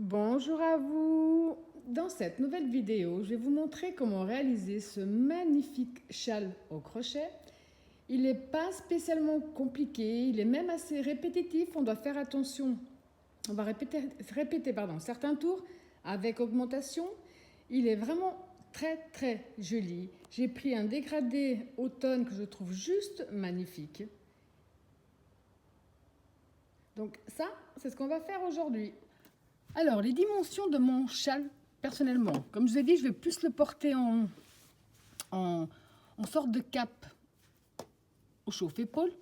Bonjour à vous. Dans cette nouvelle vidéo, je vais vous montrer comment réaliser ce magnifique châle au crochet. Il n'est pas spécialement compliqué, il est même assez répétitif, on doit faire attention. On va répéter certains tours avec augmentation. Il est vraiment très joli. J'ai pris un dégradé automne que je trouve juste magnifique. Donc ça, c'est ce qu'on va faire aujourd'hui. Alors, les dimensions de mon châle, personnellement, comme je vous ai dit, je vais plus le porter en sorte de cape au chauffe-épaule.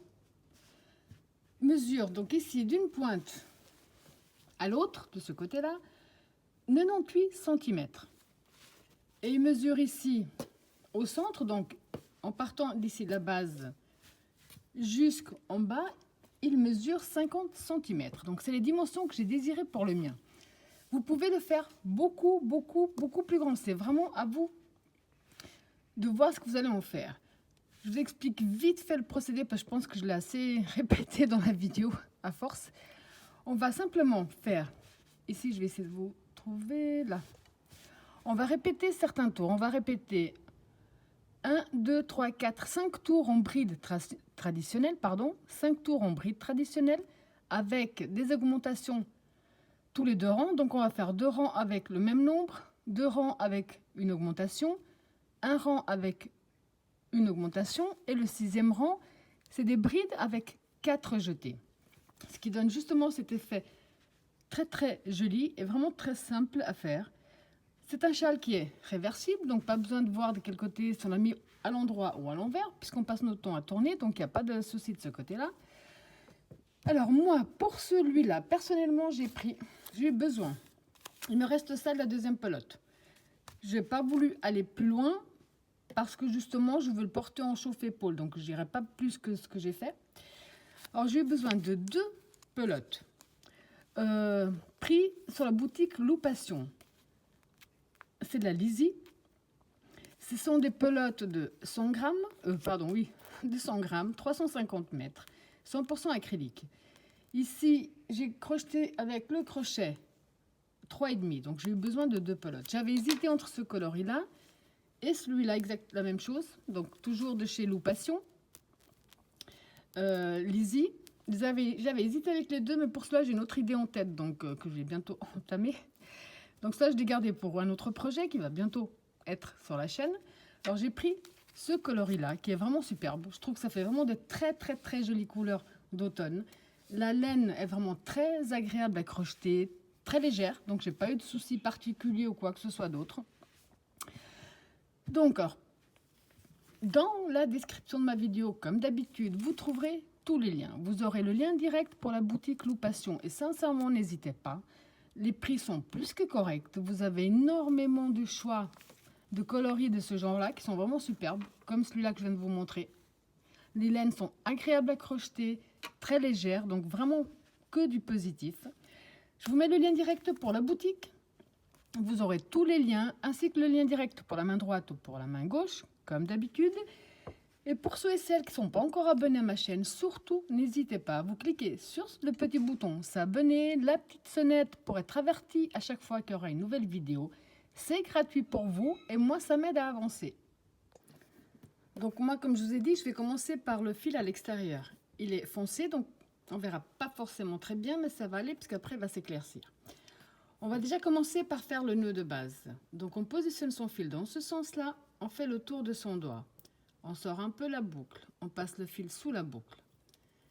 Mesure donc ici d'une pointe à l'autre, de ce côté-là, 98 cm. Et il mesure ici au centre, donc en partant d'ici de la base jusqu'en bas, il mesure 50 cm. Donc, c'est les dimensions que j'ai désirées pour le mien. Vous pouvez le faire beaucoup plus grand. C'est vraiment à vous de voir ce que vous allez en faire. Je vous explique vite fait le procédé parce que je pense que je l'ai assez répété dans la vidéo à force. On va simplement faire, ici je vais essayer de vous trouver là. On va répéter certains tours. On va répéter 1, 2, 3, 4, 5 tours en bride traditionnelle, 5 tours en bride traditionnelle avec des augmentations tous les 2 rangs. Donc on va faire 2 rangs avec le même nombre, 2 rangs avec une augmentation, un rang avec une augmentation et le 6e rang, c'est des brides avec 4 jetés. Ce qui donne justement cet effet très joli et vraiment très simple à faire. C'est un châle qui est réversible, donc pas besoin de voir de quel côté si on l'a mis à l'endroit ou à l'envers, puisqu'on passe notre temps à tourner, donc il n'y a pas de souci de ce côté-là. Alors moi, pour celui-là, personnellement, j'ai eu besoin. Il me reste ça de la 2e pelote. Je n'ai pas voulu aller plus loin parce que justement, je veux le porter en chauffe-épaule. Donc, je n'irai pas plus que ce que j'ai fait. Alors, j'ai eu besoin de 2 pelotes. Pris sur la boutique Loupation. C'est de la Lizzie. Ce sont des pelotes de 100 grammes. De 100 grammes, 350 mètres. 100% acrylique. Ici, j'ai crocheté avec le crochet 3,5. Donc, j'ai eu besoin de 2 pelotes. J'avais hésité entre ce coloris-là et celui-là, exact la même chose. Donc, toujours de chez Loupation. Lizzie. J'avais hésité avec les deux, mais pour cela, j'ai une autre idée en tête, donc que je vais bientôt entamer. Donc, ça, je l'ai gardé pour un autre projet qui va bientôt être sur la chaîne. Alors, j'ai pris ce coloris-là, qui est vraiment superbe. Je trouve que ça fait vraiment de très jolies couleurs d'automne. La laine est vraiment très agréable à crocheter, très légère, donc j'ai pas eu de soucis particuliers ou quoi que ce soit d'autre. Donc, alors, dans la description de ma vidéo, comme d'habitude, vous trouverez tous les liens. Vous aurez le lien direct pour la boutique Loupation et sincèrement, n'hésitez pas. Les prix sont plus que corrects. Vous avez énormément de choix de coloris de ce genre-là qui sont vraiment superbes, comme celui-là que je viens de vous montrer. Les laines sont agréables à crocheter, très légères, donc vraiment que du positif. Je vous mets le lien direct pour la boutique. Vous aurez tous les liens, ainsi que le lien direct pour la main droite ou pour la main gauche, comme d'habitude. Et pour ceux et celles qui ne sont pas encore abonnés à ma chaîne, surtout, n'hésitez pas, vous cliquez sur le petit bouton s'abonner, la petite sonnette pour être averti à chaque fois qu'il y aura une nouvelle vidéo. C'est gratuit pour vous et moi, ça m'aide à avancer. Donc moi, comme je vous ai dit, je vais commencer par le fil à l'extérieur. Il est foncé, donc on verra pas forcément très bien, mais ça va aller puisqu'après, il va s'éclaircir. On va déjà commencer par faire le nœud de base. Donc on positionne son fil dans ce sens-là, on fait le tour de son doigt. On sort un peu la boucle, on passe le fil sous la boucle.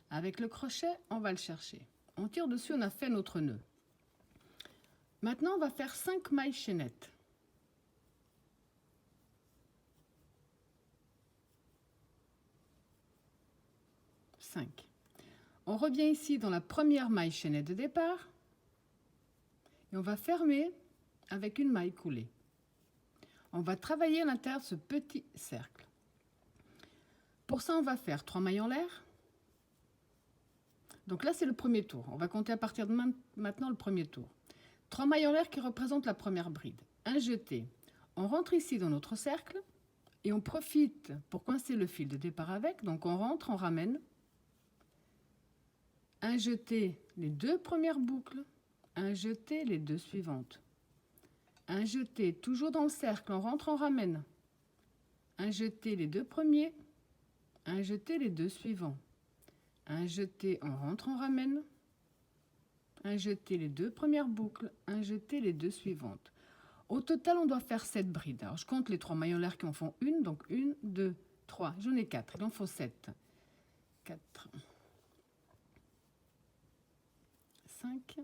Avec le crochet, on va le chercher. On tire dessus, on a fait notre nœud. Maintenant, on va faire 5 mailles chaînettes. On revient ici dans la première maille chaînette de départ et on va fermer avec une maille coulée. On va travailler à l'intérieur de ce petit cercle. Pour ça, on va faire 3 mailles en l'air. Donc là, c'est le premier tour. On va compter à partir de maintenant le premier tour. 3 mailles en l'air qui représentent la première bride. Un jeté. On rentre ici dans notre cercle et on profite pour coincer le fil de départ avec. Donc on rentre, on ramène. Un jeté, les 2 premières boucles, un jeté, les deux suivantes. Un jeté, toujours dans le cercle, on rentre, on ramène. Un jeté, les deux premiers. Un jeté, les deux suivants. Un jeté, on rentre, on ramène. Un jeté, les deux premières boucles. Un jeté, les deux suivantes. Au total, on doit faire 7 brides. Alors, je compte les 3 mailles en l'air qui en font une. Donc, 1, 2, 3. J'en ai 4. Il en faut 7. 4. 5.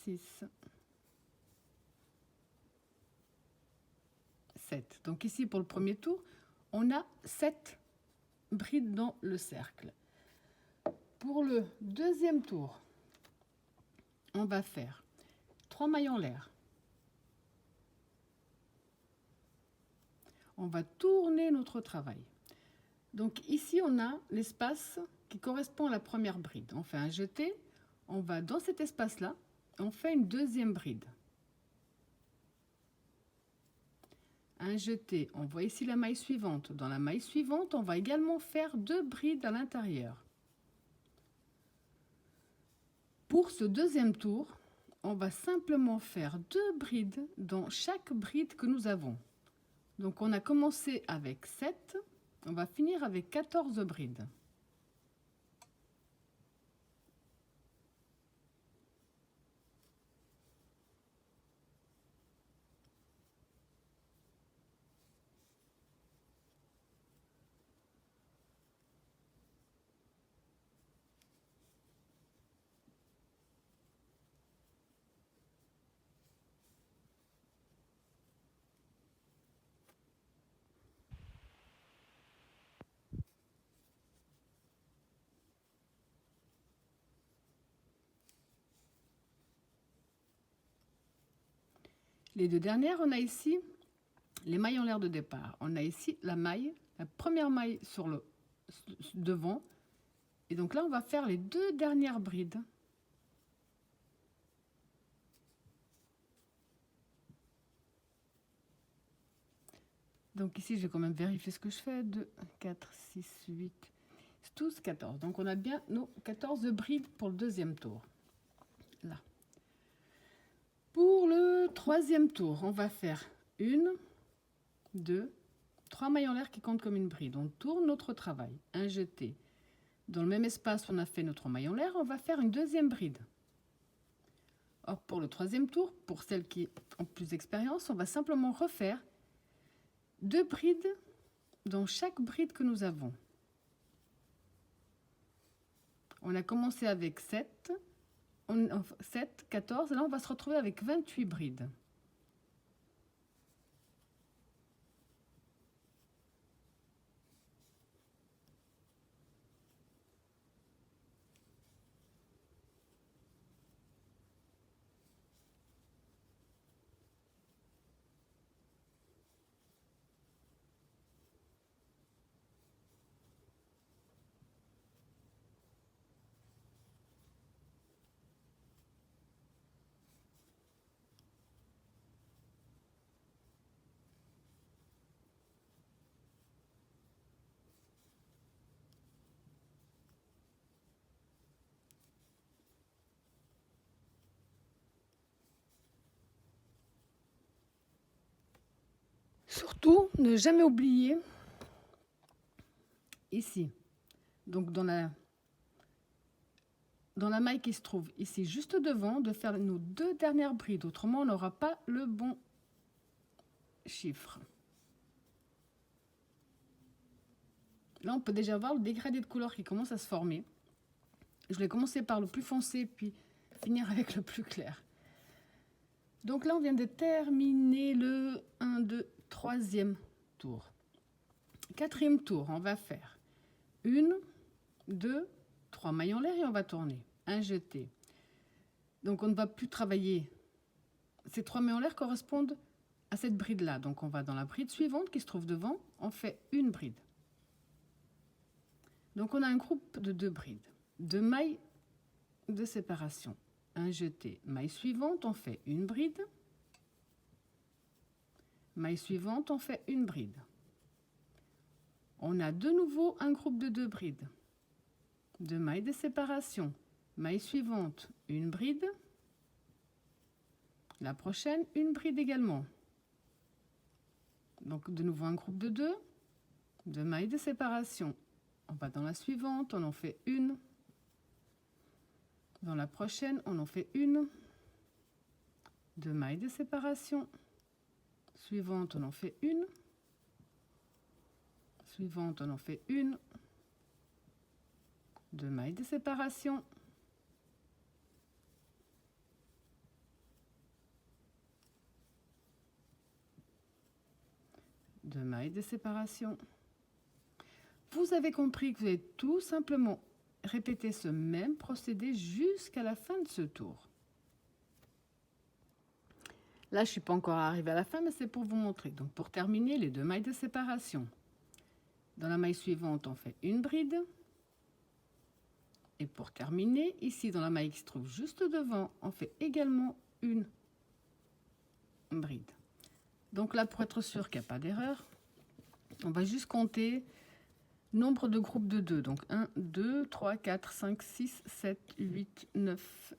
6. 7. Donc, ici, pour le premier tour, on a 7 brides dans le cercle. Pour le deuxième tour, on va faire 3 mailles en l'air. On va tourner notre travail. Donc ici, on a l'espace qui correspond à la première bride. On fait un jeté, on va dans cet espace-là, on fait une deuxième bride. Un jeté, on voit ici la maille suivante. Dans la maille suivante, on va également faire 2 brides à l'intérieur. Pour ce deuxième tour, on va simplement faire 2 brides dans chaque bride que nous avons. Donc on a commencé avec 7, on va finir avec 14 brides. Les 2 dernières, on a ici les mailles en l'air de départ. On a ici la première maille sur le devant. Et donc là, on va faire les 2 dernières brides. Donc ici, je vais quand même vérifier ce que je fais. 2, 4, 6, 8, 12, 14. Donc on a bien nos 14 brides pour le deuxième tour. Là. Pour le troisième tour, on va faire 1, 2, 3 mailles en l'air qui comptent comme une bride. On tourne notre travail. Un jeté. Dans le même espace où on a fait notre maille en l'air, on va faire une deuxième bride. Or, pour le troisième tour, pour celles qui ont plus d'expérience, on va simplement refaire 2 brides dans chaque bride que nous avons. On a commencé avec 7, 14, et là on va se retrouver avec 28 brides. Surtout, ne jamais oublier ici, donc dans la maille qui se trouve ici juste devant, de faire nos 2 dernières brides, autrement on n'aura pas le bon chiffre. Là, on peut déjà voir le dégradé de couleur qui commence à se former. Je vais commencer par le plus foncé, puis finir avec le plus clair. Donc là, on vient de terminer le 1, 2, 3e tour. 4e tour, on va faire 1, 2, 3 mailles en l'air et on va tourner. Un jeté. Donc on ne va plus travailler. Ces 3 mailles en l'air correspondent à cette bride-là. Donc on va dans la bride suivante qui se trouve devant, on fait une bride. Donc on a un groupe de 2 brides, 2 mailles de séparation. Un jeté, maille suivante, on fait une bride. Maille suivante, on fait une bride. On a de nouveau un groupe de 2 brides. 2 mailles de séparation, maille suivante, une bride, la prochaine, une bride également. Donc de nouveau un groupe de 2, 2 mailles de séparation. On va dans la suivante, on en fait une. Dans la prochaine, on en fait une. 2 mailles de séparation. Suivante, on en fait une. Suivante, on en fait une. 2 mailles de séparation. Deux mailles de séparation. Vous avez compris que vous allez tout simplement répéter ce même procédé jusqu'à la fin de ce tour. Là, je ne suis pas encore arrivée à la fin, mais c'est pour vous montrer. Donc, pour terminer, les 2 mailles de séparation. Dans la maille suivante, on fait une bride. Et pour terminer, ici, dans la maille qui se trouve juste devant, on fait également une bride. Donc là, pour être sûr qu'il n'y a pas d'erreur, on va juste compter nombre de groupes de 2. Donc 1, 2, 3, 4, 5, 6, 7, 8, 9,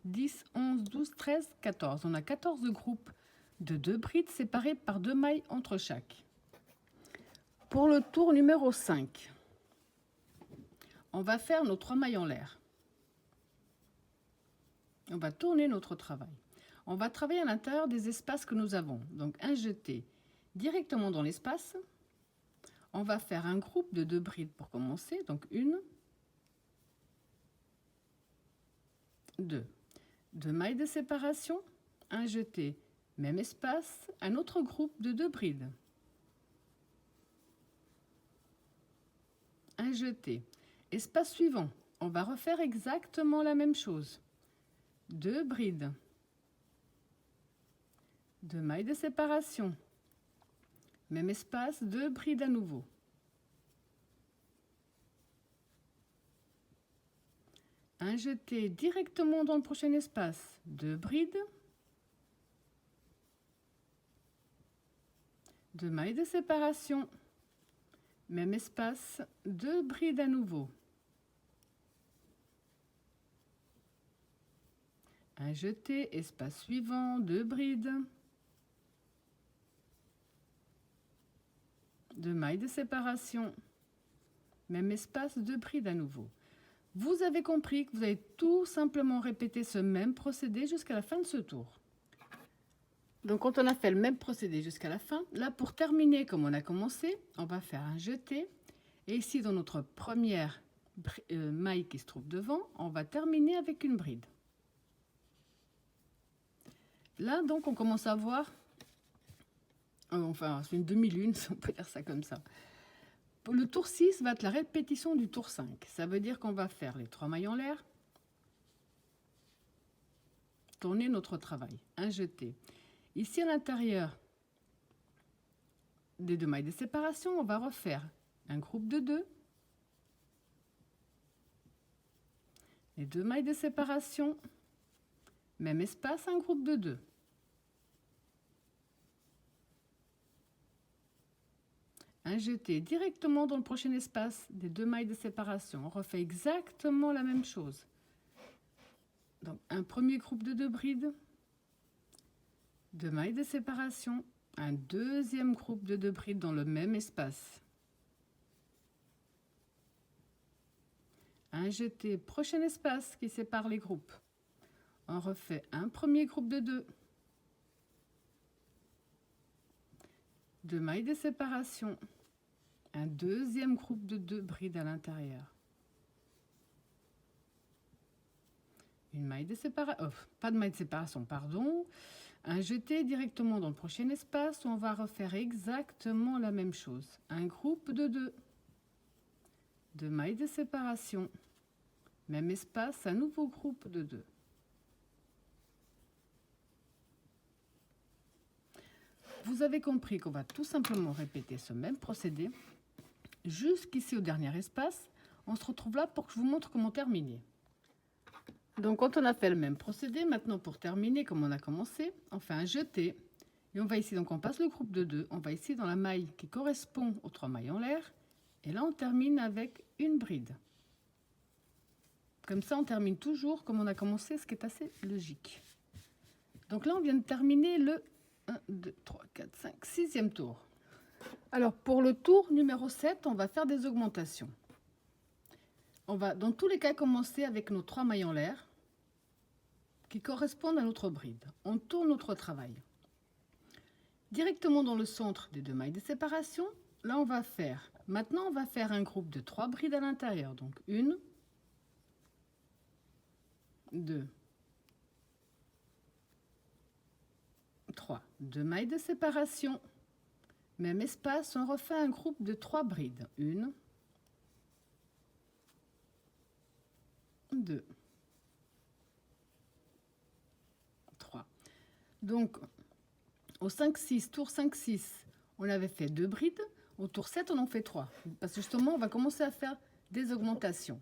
10, 11, 12, 13, 14. On a 14 groupes de 2 brides séparés par 2 mailles entre chaque. Pour le tour numéro 5, on va faire nos 3 mailles en l'air. On va tourner notre travail. On va travailler à l'intérieur des espaces que nous avons. Donc un jeté directement dans l'espace. On va faire un groupe de 2 brides pour commencer. Donc 1, 2. 2 mailles de séparation, un jeté, même espace, un autre groupe de 2 brides. Un jeté. Espace suivant, on va refaire exactement la même chose. 2 brides. 2 mailles de séparation. Même espace, 2 brides à nouveau. Un jeté directement dans le prochain espace, 2 brides. 2 mailles de séparation. Même espace, 2 brides à nouveau. Un jeté, espace suivant, 2 brides. 2 mailles de séparation. Même espace, 2 brides à nouveau. Vous avez compris que vous allez tout simplement répéter ce même procédé jusqu'à la fin de ce tour. Donc quand on a fait le même procédé jusqu'à la fin, là pour terminer comme on a commencé, on va faire un jeté. Et ici dans notre première maille qui se trouve devant, on va terminer avec une bride. Là donc on commence à voir, enfin c'est une demi-lune si on peut dire ça comme ça. Le tour 6 va être la répétition du tour 5. Ça veut dire qu'on va faire les 3 mailles en l'air, tourner notre travail, un jeté. Ici à l'intérieur des 2 mailles de séparation, on va refaire un groupe de 2, les 2 mailles de séparation, même espace, un groupe de 2. Un jeté directement dans le prochain espace des 2 mailles de séparation. On refait exactement la même chose. Donc un premier groupe de 2 brides, 2 mailles de séparation, un deuxième groupe de 2 brides dans le même espace. Un jeté, prochain espace qui sépare les groupes. On refait un premier groupe de 2. 2 mailles de séparation, un deuxième groupe de 2 brides à l'intérieur. Une maille de séparation, pas de maille de séparation, pardon. Un jeté directement dans le prochain espace où on va refaire exactement la même chose. Un groupe de 2. 2 mailles de séparation, même espace, un nouveau groupe de 2. Vous avez compris qu'on va tout simplement répéter ce même procédé jusqu'ici au dernier espace. On se retrouve là pour que je vous montre comment terminer. Donc quand on a fait le même procédé, maintenant pour terminer comme on a commencé, on fait un jeté et on va ici, donc on passe le groupe de 2, on va ici dans la maille qui correspond aux 3 mailles en l'air et là on termine avec une bride. Comme ça, on termine toujours comme on a commencé, ce qui est assez logique. Donc là, on vient de terminer le 1, 2, 3, 4, 5, 6e tour. Alors, pour le tour numéro 7, on va faire des augmentations. On va, dans tous les cas, commencer avec nos 3 mailles en l'air qui correspondent à notre bride. On tourne notre travail. Directement dans le centre des 2 mailles de séparation, là, on va faire... Maintenant, on va faire un groupe de 3 brides à l'intérieur. Donc, 1, 2, 3. 2 mailles de séparation. Même espace, on refait un groupe de 3 brides. 1, 2, 3. Donc, au 5-6, tour 5-6, on avait fait 2 brides. Au tour 7, on en fait 3. Parce que justement, on va commencer à faire des augmentations.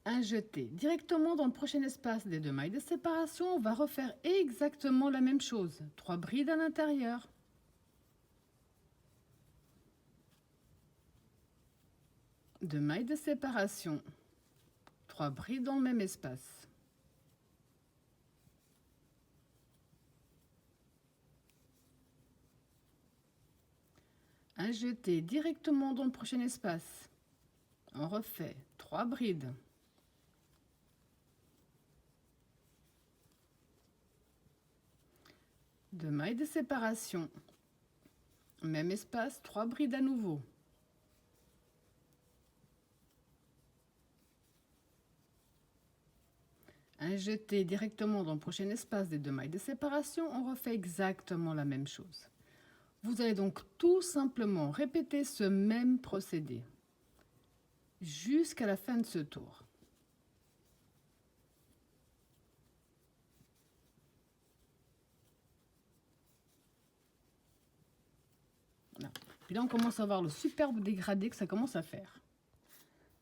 Un jeté. Directement dans le prochain espace des 2 mailles de séparation, on va refaire exactement la même chose. 3 brides à l'intérieur. Deux mailles de séparation. 3 brides dans le même espace. Un jeté directement dans le prochain espace. On refait 3 brides. Deux mailles de séparation. Même espace, 3 brides à nouveau. Un jeté directement dans le prochain espace des 2 mailles de séparation, on refait exactement la même chose. Vous allez donc tout simplement répéter ce même procédé jusqu'à la fin de ce tour. Voilà. Puis là, on commence à voir le superbe dégradé que ça commence à faire.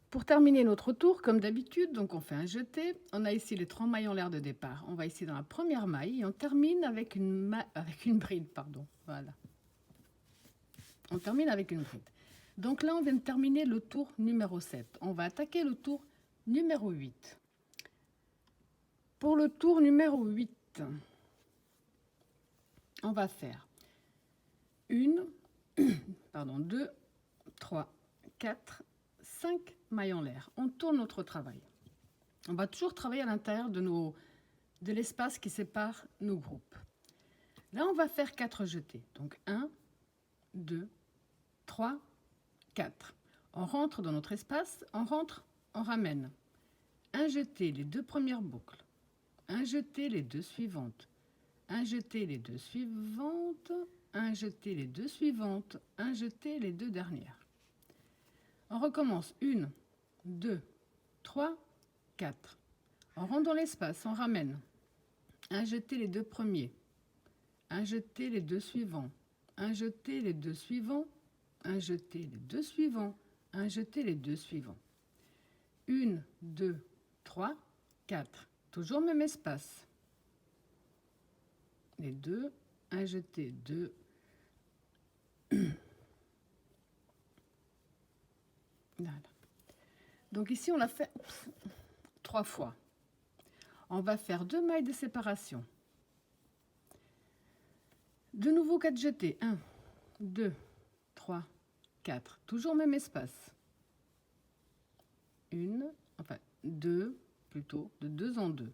Pour terminer notre tour, comme d'habitude, donc on fait un jeté. On a ici les 3 mailles en l'air de départ. On va ici dans la première maille et on termine avec une bride. Pardon. Voilà. On termine avec une bride. Donc là, on vient de terminer le tour numéro 7. On va attaquer le tour numéro 8. Pour le tour numéro 8, on va faire 2, 3, 4, 5 mailles en l'air. On tourne notre travail. On va toujours travailler à l'intérieur de l'espace qui sépare nos groupes. Là, on va faire 4 jetés. Donc 1, 2, 3, 4. On rentre dans notre espace, on rentre, on ramène. Un jeté les 2 premières boucles. Un jeté les 2 suivantes. Un jeté les 2 suivantes. Un jeté les 2 suivantes. Un jeté les 2 dernières. On recommence 1, 2, 3, 4. On rentre dans l'espace, on ramène. Un jeté les 2 premiers. Un jeté les 2 suivants. Un jeté les 2 suivants. Un jeté les 2 suivants. Un jeté les 2 suivants. 1, 2, 3, 4. Toujours même espace. Les 2, un jeté, 2. Voilà. Donc ici, on l'a fait 3 fois. On va faire 2 mailles de séparation. De nouveau 4 jetés. 1, 2, 3, 4. Toujours même espace. 2 plutôt, de 2 en 2.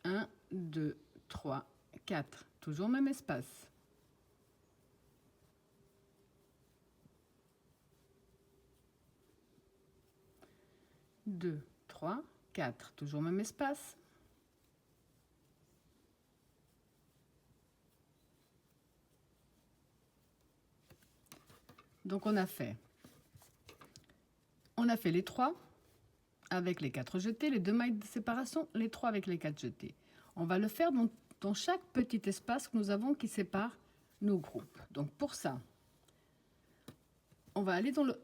1, 2, 3, 4. Toujours même espace. Deux, 3, 4. Toujours même espace. Donc on a fait les 3 avec les 4 jetés, les 2 mailles de séparation, les 3 avec les 4 jetés. On va le faire dans chaque petit espace que nous avons qui sépare nos groupes. Donc pour ça, on va aller dans le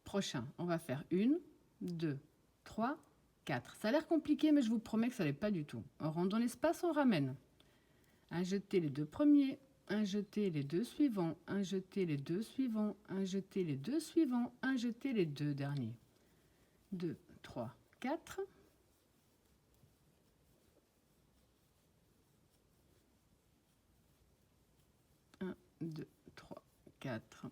prochain. On va faire 1, 2, 3, 4. Ça a l'air compliqué, mais je vous promets que ça n'est pas du tout. On rentre dans l'espace, on ramène. Un jeté les 2 premiers, un jeté, les deux suivants, un jeté, les deux suivants, un jeté, les deux suivants, un jeté, les deux derniers. 2, 3, 4. Un, 2, 3, 4.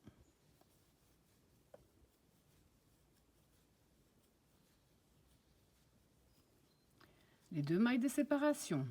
Les deux mailles de séparation.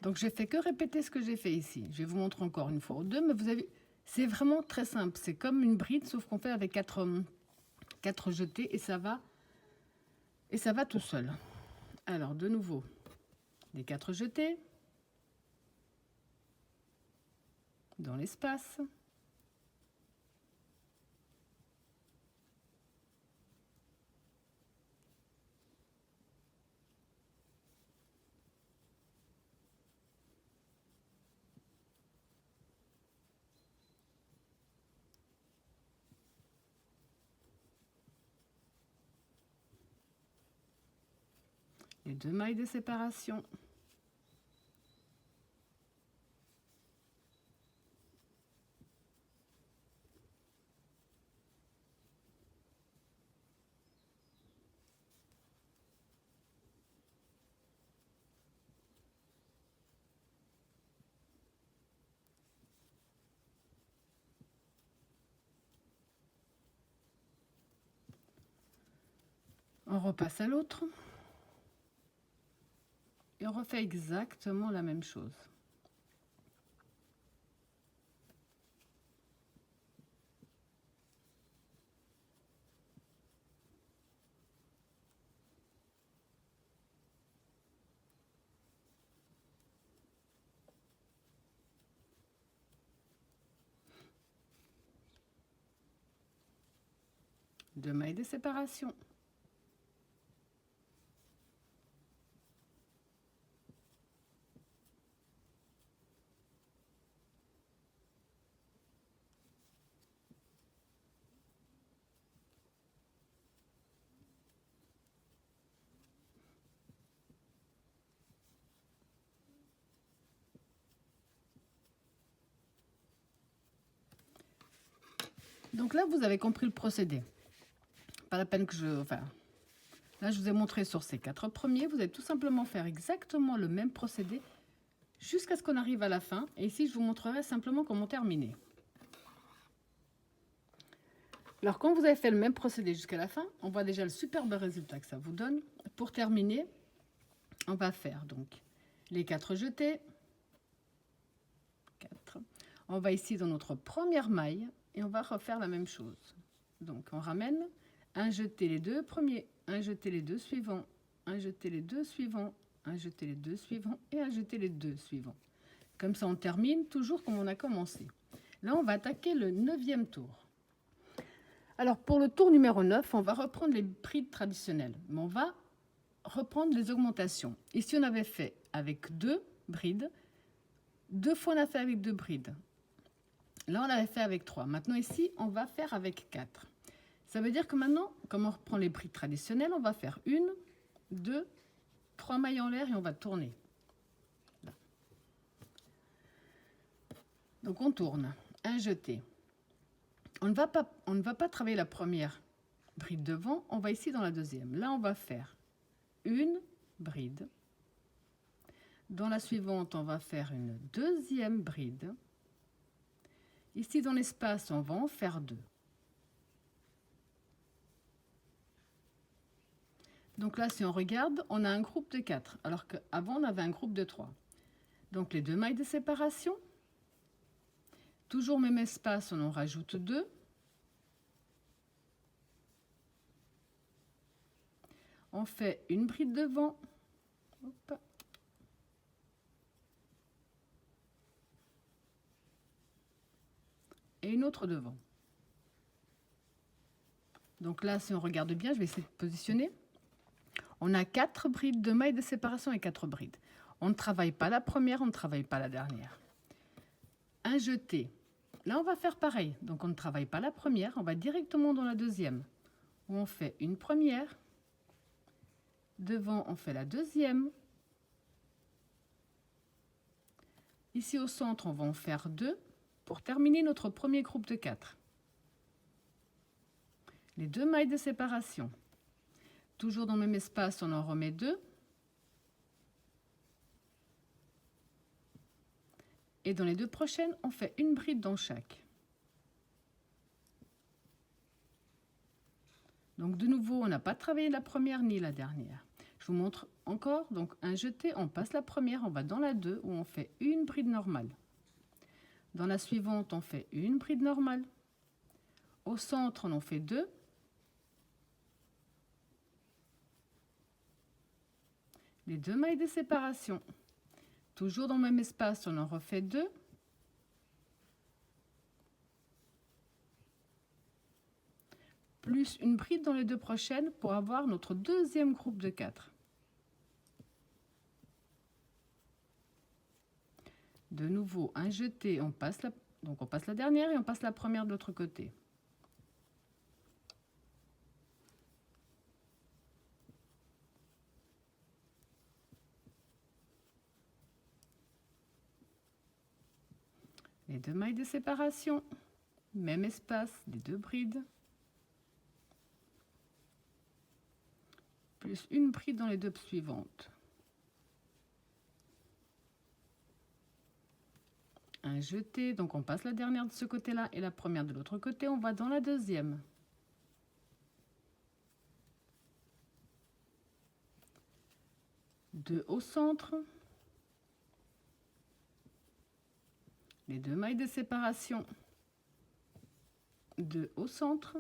Donc, j'ai fait que répéter ce que j'ai fait ici. Je vais vous montrer encore une fois ou deux, mais vous avez, c'est vraiment très simple. C'est comme une bride, sauf qu'on fait avec 4 jetés et ça va tout seul. Alors, de nouveau, les 4 jetés dans l'espace. Les deux mailles de séparation. On repasse à l'autre. Et on refait exactement la même chose. Deux mailles de séparation. Donc là, vous avez compris le procédé. Pas la peine que là, je vous ai montré sur ces 4 premiers. Vous allez tout simplement faire exactement le même procédé jusqu'à ce qu'on arrive à la fin. Et ici, je vous montrerai simplement comment terminer. Alors, quand vous avez fait le même procédé jusqu'à la fin, on voit déjà le superbe résultat que ça vous donne. Pour terminer, on va faire donc les 4 jetés. 4. On va ici dans notre première maille et on va refaire la même chose. Donc, on ramène un jeté les deux premiers, un jeté les deux suivants, un jeté les deux suivants, un jeté les deux suivants et un jeté les deux suivants. Comme ça, on termine toujours comme on a commencé. Là, on va attaquer le 9e tour. Alors, pour le tour numéro 9, on va reprendre les brides traditionnelles, mais on va reprendre les augmentations. Ici, on avait fait avec 2 brides. 2 fois, on a fait avec 2 brides. Là, on avait fait avec 3. Maintenant, ici, on va faire avec 4. Ça veut dire que maintenant, comme on reprend les brides traditionnelles, on va faire 1, 2, 3 mailles en l'air et on va tourner. Là. Donc, on tourne. Un jeté. On ne va pas travailler la première bride devant, on va ici dans la deuxième. Là, on va faire une bride. Dans la suivante, on va faire une deuxième bride. Ici, dans l'espace, on va en faire 2. Donc là, si on regarde, on a un groupe de 4, alors qu'avant, on avait un groupe de 3. Donc, les 2 mailles de séparation. Toujours même espace, on en rajoute 2. On fait une bride devant. Hop. et une autre devant. Donc là, si on regarde bien, je vais essayer de positionner. On a 4 brides de mailles de séparation et 4 brides. On ne travaille pas la première, on ne travaille pas la dernière. Un jeté. Là, on va faire pareil. Donc, on ne travaille pas la première, on va directement dans la deuxième. Où on fait une première. Devant, on fait la deuxième. Ici, au centre, on va en faire 2 pour terminer notre premier groupe de 4. Les 2 mailles de séparation. Toujours dans le même espace, on en remet 2. Et dans les 2 prochaines, on fait une bride dans chaque. Donc de nouveau, on n'a pas travaillé la première ni la dernière. Je vous montre encore. Donc un jeté, on passe la première, on va dans la 2 où on fait une bride normale. Dans la suivante, on fait une bride normale. Au centre, on en fait 2. Les 2 mailles de séparation. Toujours dans le même espace, on en refait 2. Plus une bride dans les 2 prochaines pour avoir notre deuxième groupe de 4. De nouveau, un jeté, on passe la dernière et on passe la première de l'autre côté. Les 2 mailles de séparation, même espace, les 2 brides. Plus une bride dans les 2 suivantes. Un jeté, donc on passe la dernière de ce côté-là et la première de l'autre côté, on va dans la deuxième. Deux au centre. Les 2 mailles de séparation. 2 au centre.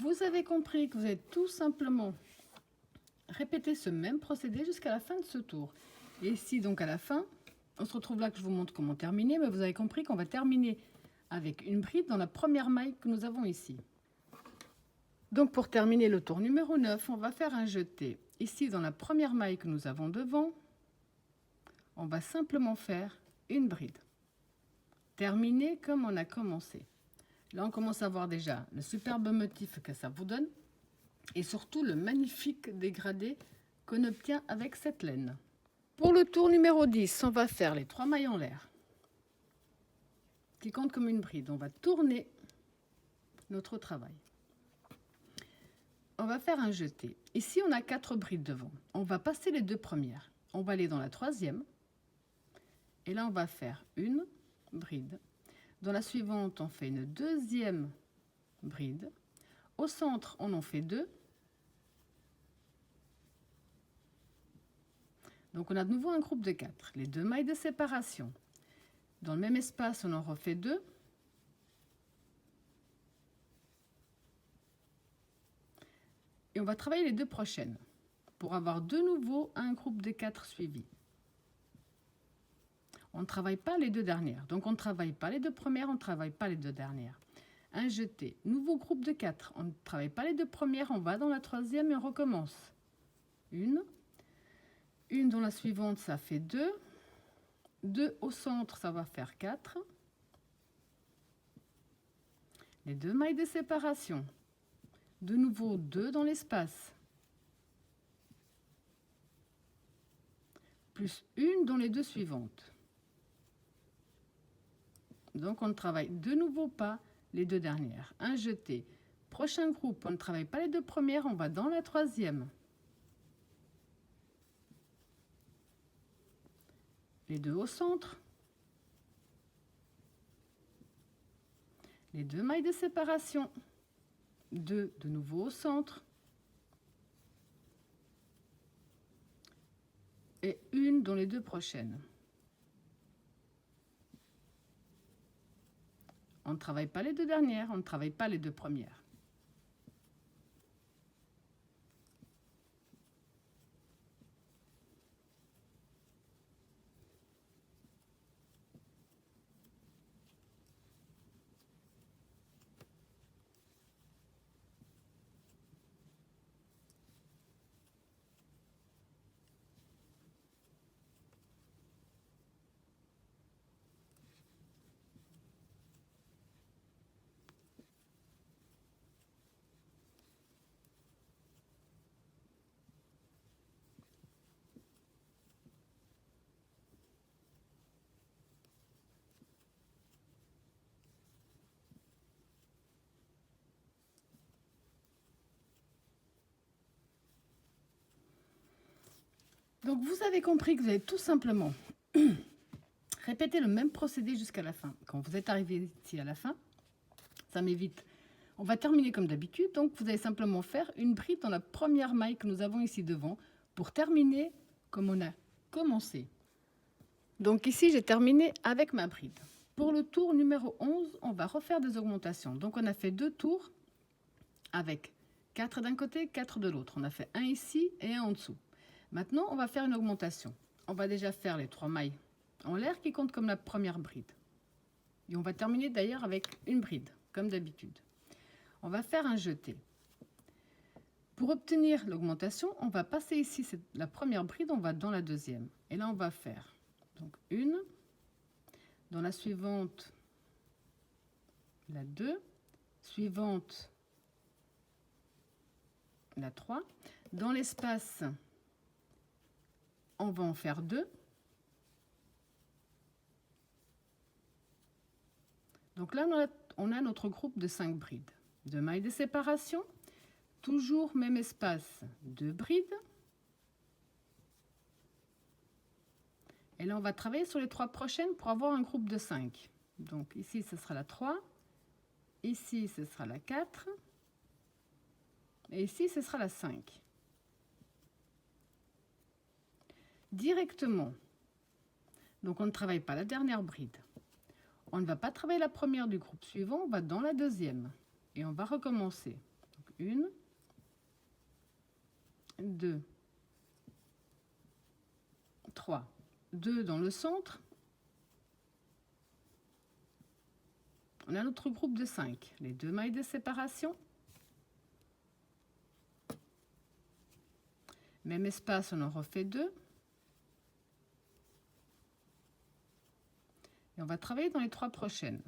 Vous avez compris que vous allez tout simplement répéter ce même procédé jusqu'à la fin de ce tour. Et ici, donc à la fin, on se retrouve là que je vous montre comment terminer, mais vous avez compris qu'on va terminer avec une bride dans la première maille que nous avons ici. Donc pour terminer le tour numéro 9, on va faire un jeté. Ici, dans la première maille que nous avons devant, on va simplement faire une bride. Terminer comme on a commencé. Là, on commence à voir déjà le superbe motif que ça vous donne et surtout le magnifique dégradé qu'on obtient avec cette laine. Pour le tour numéro 10, on va faire les 3 mailles en l'air qui comptent comme une bride. On va tourner notre travail. On va faire un jeté. Ici, on a 4 brides devant. On va passer les 2 premières. On va aller dans la 3e. Et là, on va faire une bride. Dans la suivante, on fait une 2e bride. Au centre, on en fait 2. Donc, on a de nouveau un groupe de 4. Les 2 mailles de séparation. Dans le même espace, on en refait 2. Et on va travailler les 2 prochaines pour avoir de nouveau un groupe de 4 suivis. On ne travaille pas les 2 dernières. Donc, on ne travaille pas les 2 premières, on ne travaille pas les 2 dernières. Un jeté, nouveau groupe de 4. On ne travaille pas les 2 premières, on va dans la 3e et on recommence. Une dans la suivante, ça fait 2. 2 au centre, ça va faire 4. Les 2 mailles de séparation. De nouveau 2 dans l'espace. Plus une dans les 2 suivantes. Donc, on ne travaille de nouveau pas les 2 dernières. Un jeté. Prochain groupe, on ne travaille pas les 2 premières, on va dans la 3e. les 2 au centre, les 2 mailles de séparation, 2 de nouveau au centre, et une dans les 2 prochaines. On ne travaille pas les 2 dernières, on ne travaille pas les 2 premières. Donc vous avez compris que vous allez tout simplement répéter le même procédé jusqu'à la fin. Quand vous êtes arrivé ici à la fin, ça m'évite. On va terminer comme d'habitude, donc vous allez simplement faire une bride dans la première maille que nous avons ici devant pour terminer comme on a commencé. Donc ici, j'ai terminé avec ma bride. Pour le tour numéro 11, on va refaire des augmentations. Donc on a fait 2 tours avec 4 d'un côté, 4 de l'autre. On a fait un ici et un en dessous. Maintenant, on va faire une augmentation. On va déjà faire les 3 mailles en l'air qui comptent comme la première bride. Et on va terminer d'ailleurs avec une bride, comme d'habitude. On va faire un jeté. Pour obtenir l'augmentation, on va passer ici la première bride, on va dans la deuxième. Et là, on va faire donc une, dans la suivante, la 2, suivante, la 3. Dans l'espace, on va en faire 2. Donc là, on a notre groupe de 5 brides. 2 mailles de séparation, toujours même espace, 2 brides. Et là, on va travailler sur les 3 prochaines pour avoir un groupe de 5. Donc ici, ce sera la 3. Ici, ce sera la 4. Et ici, ce sera la 5. Directement, donc on ne travaille pas la dernière bride. On ne va pas travailler la première du groupe suivant, on va dans la deuxième. Et on va recommencer. Donc 1, 2, 3. 2 dans le centre. On a notre groupe de 5. Les 2 mailles de séparation. Même espace, on en refait 2. Et on va travailler dans les 3 prochaines.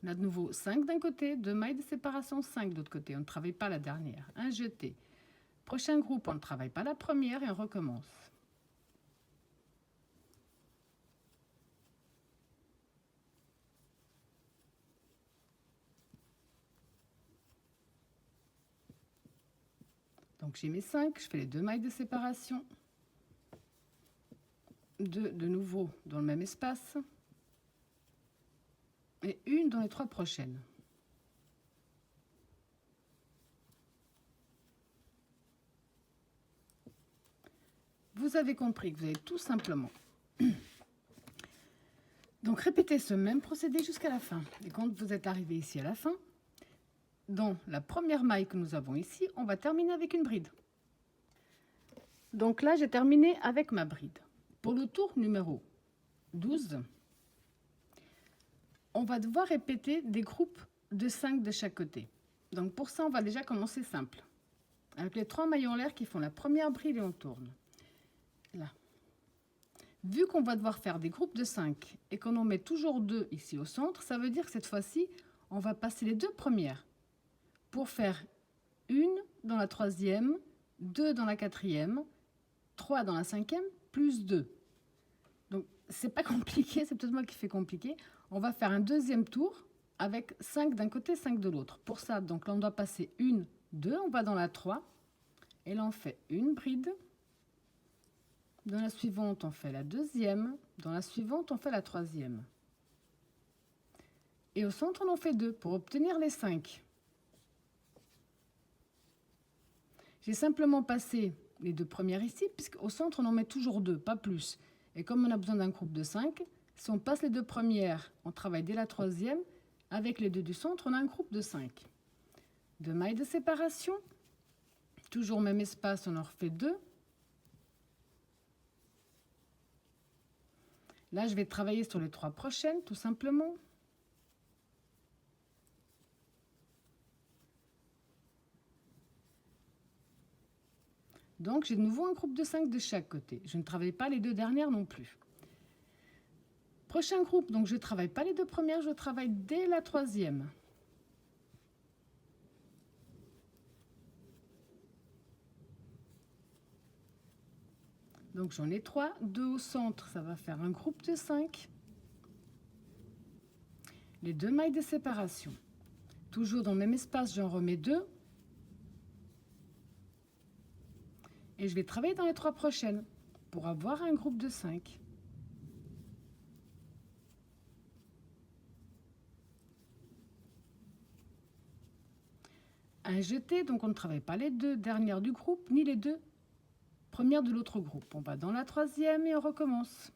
On a de nouveau 5 d'un côté, 2 mailles de séparation, 5 de l'autre côté. On ne travaille pas la dernière. Un jeté. Prochain groupe, on ne travaille pas la première et on recommence. Donc j'ai mes 5, je fais les 2 mailles de séparation. 2 de nouveau dans le même espace. Et une dans les 3 prochaines. Vous avez compris que vous allez tout simplement donc répéter ce même procédé jusqu'à la fin. Et quand vous êtes arrivé ici à la fin, dans la première maille que nous avons ici, on va terminer avec une bride. Donc là, j'ai terminé avec ma bride. Pour le tour numéro 12, on va devoir répéter des groupes de 5 de chaque côté. Donc pour ça, on va déjà commencer simple. Avec les 3 mailles en l'air qui font la première bride et on tourne. Là. Vu qu'on va devoir faire des groupes de 5 et qu'on en met toujours 2 ici au centre, ça veut dire que cette fois-ci, on va passer les 2 premières pour faire une dans la troisième, 2 dans la quatrième, 3 dans la cinquième, plus 2. Donc, c'est pas compliqué, c'est peut-être moi qui fais compliqué. On va faire un deuxième tour avec 5 d'un côté, 5 de l'autre. Pour ça, donc là, on doit passer 1, 2, on va dans la 3. Et là, on fait une bride. Dans la suivante, on fait la deuxième. Dans la suivante, on fait la troisième. Et au centre, on en fait 2 pour obtenir les 5. J'ai simplement passé les 2 premières ici, puisqu'au centre, on en met toujours 2, pas plus. Et comme on a besoin d'un groupe de 5, si on passe les 2 premières, on travaille dès la troisième. Avec les 2 du centre, on a un groupe de 5. 2 mailles de séparation. Toujours même espace, on en refait 2. Là, je vais travailler sur les 3 prochaines, tout simplement. Donc, j'ai de nouveau un groupe de 5 de chaque côté. Je ne travaille pas les 2 dernières non plus. Prochain groupe, donc je ne travaille pas les 2 premières, je travaille dès la troisième. Donc j'en ai 3, 2 au centre, ça va faire un groupe de 5. Les 2 mailles de séparation. Toujours dans le même espace, j'en remets 2. Et je vais travailler dans les 3 prochaines pour avoir un groupe de 5. Un jeté, donc on ne travaille pas les 2 dernières du groupe, ni les 2 premières de l'autre groupe. On va dans la troisième et on recommence.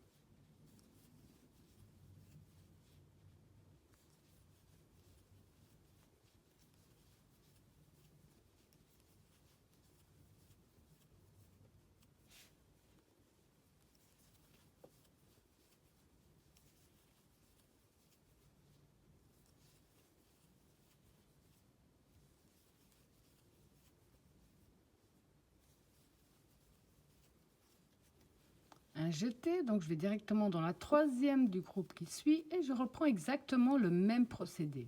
Un jeté, donc je vais directement dans la troisième du groupe qui suit et je reprends exactement le même procédé.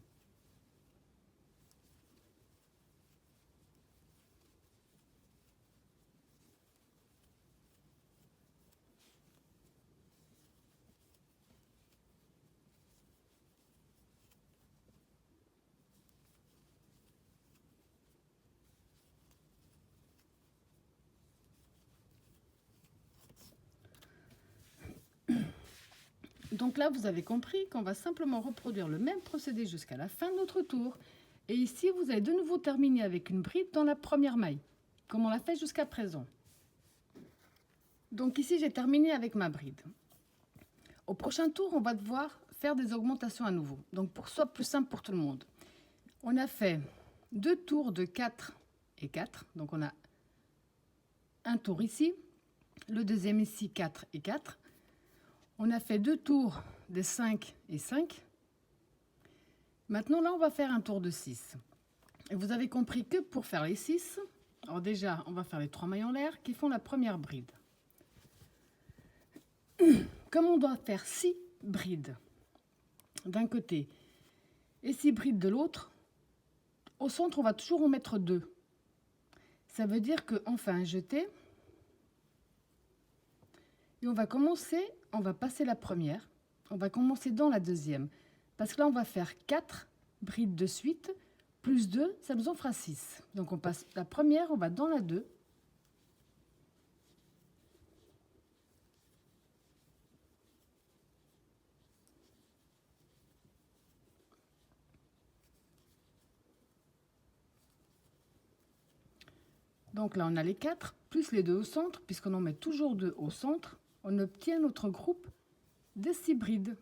Donc là, vous avez compris qu'on va simplement reproduire le même procédé jusqu'à la fin de notre tour. Et ici, vous allez de nouveau terminer avec une bride dans la première maille, comme on l'a fait jusqu'à présent. Donc ici, j'ai terminé avec ma bride. Au prochain tour, on va devoir faire des augmentations à nouveau. Donc pour que ce soit plus simple pour tout le monde. On a fait 2 tours de 4 et 4. Donc on a un tour ici, le deuxième ici, 4 et 4. On a fait 2 tours de 5 et 5. Maintenant, là, on va faire un tour de 6. Et vous avez compris que pour faire les 6, alors déjà, on va faire les 3 mailles en l'air qui font la première bride. Comme on doit faire 6 brides d'un côté et 6 brides de l'autre, au centre, on va toujours en mettre 2. Ça veut dire qu'on fait un jeté et on va commencer, on va passer la première, on va commencer dans la deuxième. Parce que là, on va faire 4 brides de suite, plus 2, ça nous en fera 6. Donc on passe la première, on va dans la 2. Donc là, on a les 4, plus les 2 au centre, puisqu'on en met toujours 2 au centre, on obtient notre groupe de 6 brides.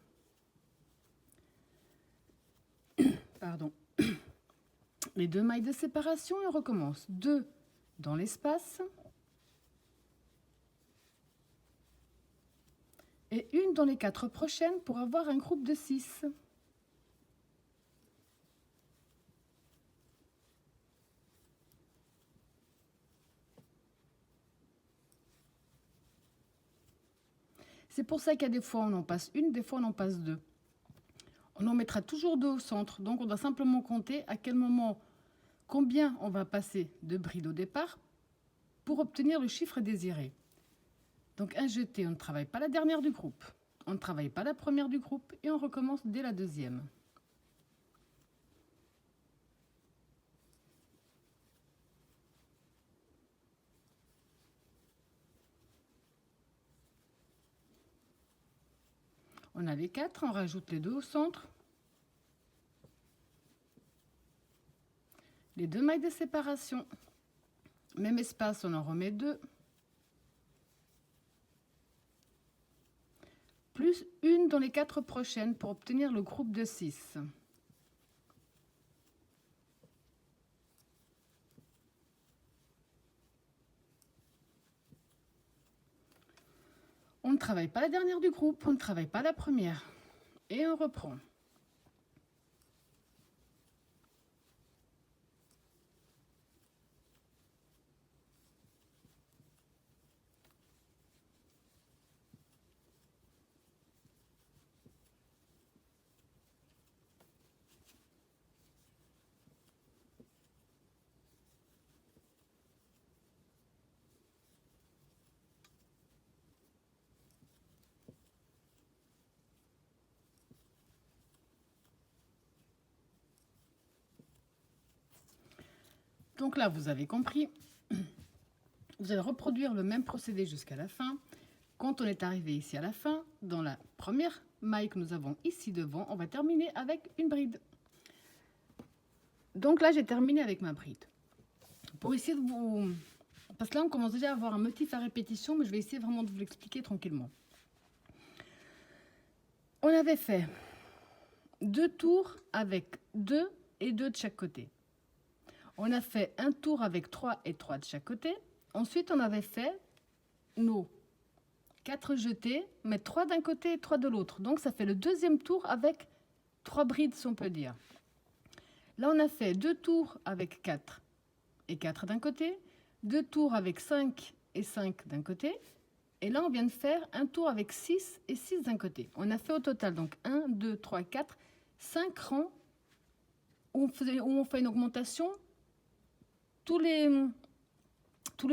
Pardon. Les 2 mailles de séparation et on recommence. 2 dans l'espace. Et une dans les 4 prochaines pour avoir un groupe de 6. C'est pour ça qu'il y a des fois on en passe une, des fois on en passe 2. On en mettra toujours 2 au centre, donc on doit simplement compter à quel moment, combien on va passer de brides au départ pour obtenir le chiffre désiré. Donc un jeté, on ne travaille pas la dernière du groupe, on ne travaille pas la première du groupe et on recommence dès la deuxième. On a les 4, on rajoute les 2 au centre. Les 2 mailles de séparation. Même espace, on en remet 2. Plus une dans les 4 prochaines pour obtenir le groupe de 6. On ne travaille pas la dernière du groupe, on ne travaille pas la première. Et on reprend. Donc là, vous avez compris. Vous allez reproduire le même procédé jusqu'à la fin. Quand on est arrivé ici à la fin, dans la première maille que nous avons ici devant, on va terminer avec une bride. Donc là, j'ai terminé avec ma bride. Pour essayer de vous... Parce que là, on commence déjà à avoir un motif à répétition, mais je vais essayer vraiment de vous l'expliquer tranquillement. On avait fait 2 tours avec 2 et 2 de chaque côté. On a fait un tour avec 3 et 3 de chaque côté. Ensuite, on avait fait nos 4 jetés, mais 3 d'un côté et 3 de l'autre. Donc, ça fait le deuxième tour avec 3 brides, si on peut dire. Là, on a fait 2 tours avec 4 et 4 d'un côté, 2 tours avec 5 et 5 d'un côté. Et là, on vient de faire un tour avec 6 et 6 d'un côté. On a fait au total, donc 1, 2, 3, 4, 5 rangs où on fait une augmentation tous les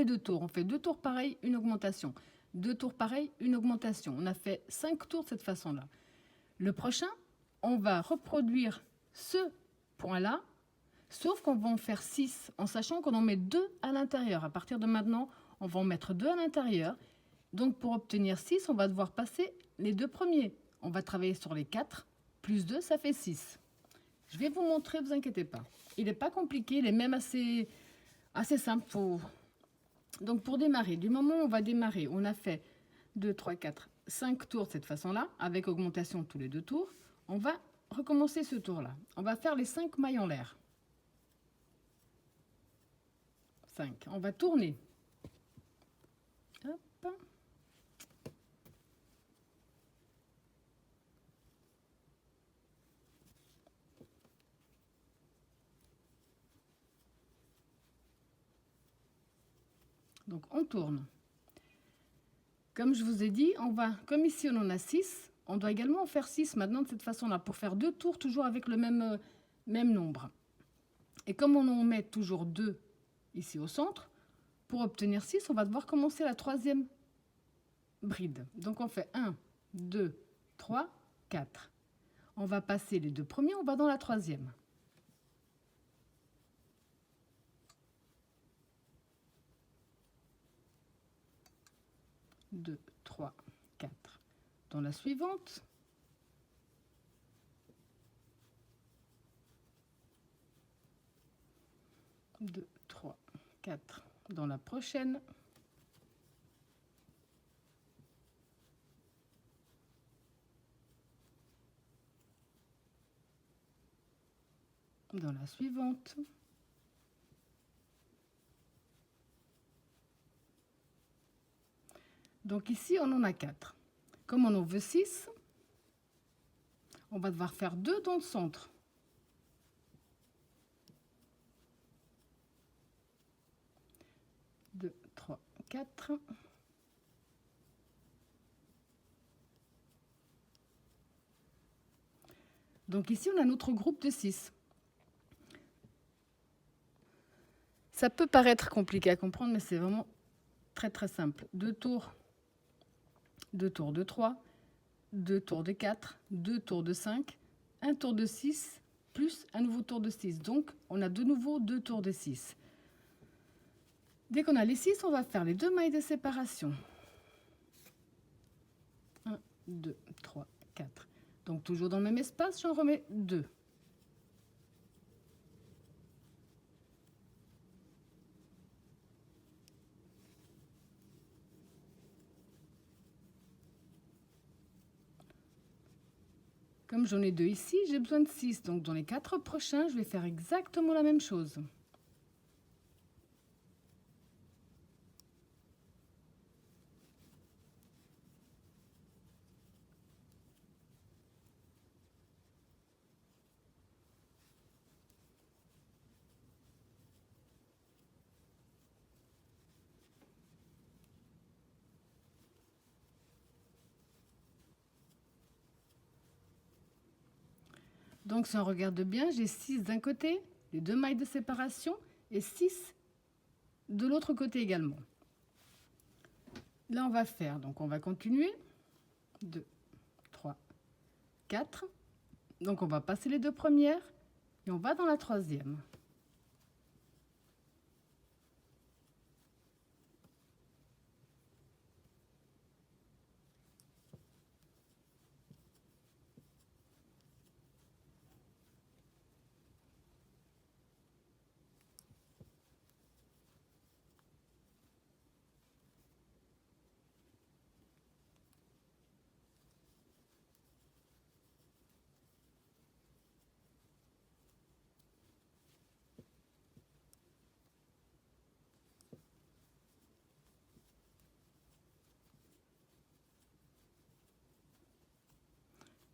2 tours. On fait 2 tours pareils, une augmentation. 2 tours pareils, une augmentation. On a fait 5 tours de cette façon-là. Le prochain, on va reproduire ce point-là, sauf qu'on va en faire 6, en sachant qu'on en met 2 à l'intérieur. À partir de maintenant, on va en mettre 2 à l'intérieur. Donc, pour obtenir 6, on va devoir passer les 2 premiers. On va travailler sur les 4, plus 2, ça fait 6. Je vais vous montrer, ne vous inquiétez pas. Il n'est pas compliqué, il est même assez simple. Donc, pour démarrer, du moment où on va démarrer, on a fait 2, 3, 4, 5 tours de cette façon-là, avec augmentation tous les 2 tours. On va recommencer ce tour-là. On va faire les 5 mailles en l'air. 5. On va tourner. Hop. Donc, on tourne. Comme je vous ai dit, on va, comme ici on en a 6, on doit également en faire 6 maintenant de cette façon-là, pour faire 2 tours toujours avec le même nombre. Et comme on en met toujours 2 ici au centre, pour obtenir 6, on va devoir commencer la 3e bride. Donc on fait 1, 2, 3, 4. On va passer les 2 premiers, on va dans la 3e. 2, 3, 4. Dans la suivante, deux, 3, 4. Dans la prochaine, dans la suivante, donc ici on en a 4. Comme on en veut 6, on va devoir faire 2 dans le centre. Deux, 3, 4. Donc ici on a notre groupe de 6. Ça peut paraître compliqué à comprendre, mais c'est vraiment très très simple. 2 tours, 2 tours de 3, 2 tours de 4, 2 tours de 5, un tour de 6, plus un nouveau tour de 6. Donc, on a de nouveau 2 tours de 6. Dès qu'on a les 6, on va faire les 2 mailles de séparation. 1, 2, 3, 4. Donc toujours dans le même espace, j'en remets 2. Comme j'en ai 2 ici, j'ai besoin de 6. Donc dans les 4 prochains, je vais faire exactement la même chose. Donc si on regarde bien, j'ai 6 d'un côté, les 2 mailles de séparation, et 6 de l'autre côté également. Là, on va faire, donc on va continuer. 2, 3, 4. Donc on va passer les 2 premières et on va dans la 3e.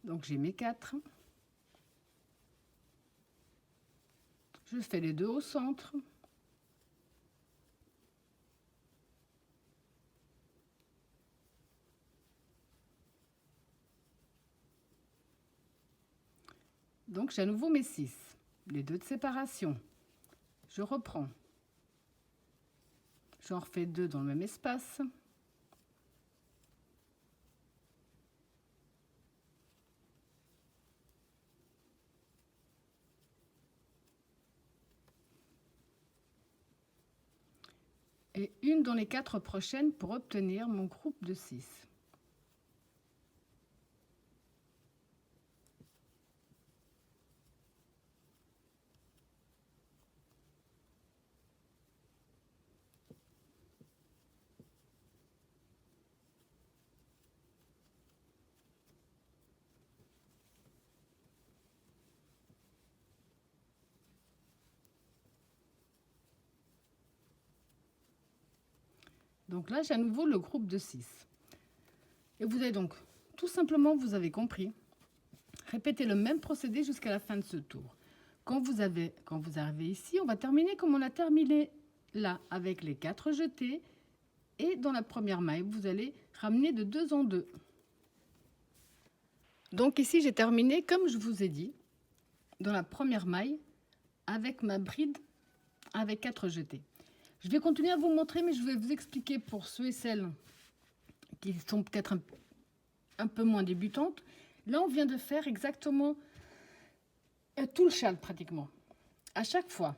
Donc j'ai mes 4. Je fais les 2 au centre. Donc j'ai à nouveau mes 6, les 2 de séparation. Je reprends. J'en refais 2 dans le même espace. Et une dans les 4 prochaines pour obtenir mon groupe de 6. Donc là, j'ai à nouveau le groupe de 6. Et vous avez donc, tout simplement, vous avez compris, répétez le même procédé jusqu'à la fin de ce tour. Quand vous arrivez ici, on va terminer comme on a terminé là, avec les 4 jetés. Et dans la première maille, vous allez ramener de 2 en 2. Donc ici, j'ai terminé comme je vous ai dit, dans la première maille, avec ma bride avec 4 jetés. Je vais continuer à vous montrer, mais je vais vous expliquer pour ceux et celles qui sont peut-être un peu moins débutantes. Là, on vient de faire exactement tout le châle pratiquement. À chaque fois,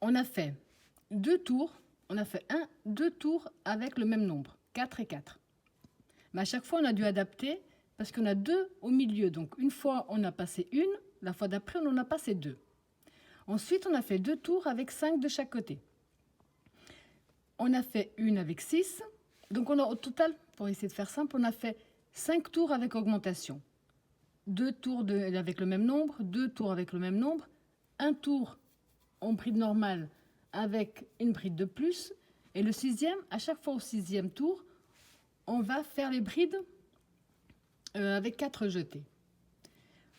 on a fait 2 tours, on a fait 2 tours avec le même nombre, 4 et 4. Mais à chaque fois, on a dû adapter parce qu'on a 2 au milieu. Donc, une fois, on a passé une, la fois d'après, on en a passé 2. Ensuite, on a fait 2 tours avec 5 de chaque côté. On a fait une avec 6. Donc, on a au total, pour essayer de faire simple, on a fait 5 tours avec augmentation. 2 tours avec le même nombre, 2 tours avec le même nombre, 1 tour en bride normale avec une bride de plus. Et le 6e, à chaque fois au 6e tour, on va faire les brides avec 4 jetés.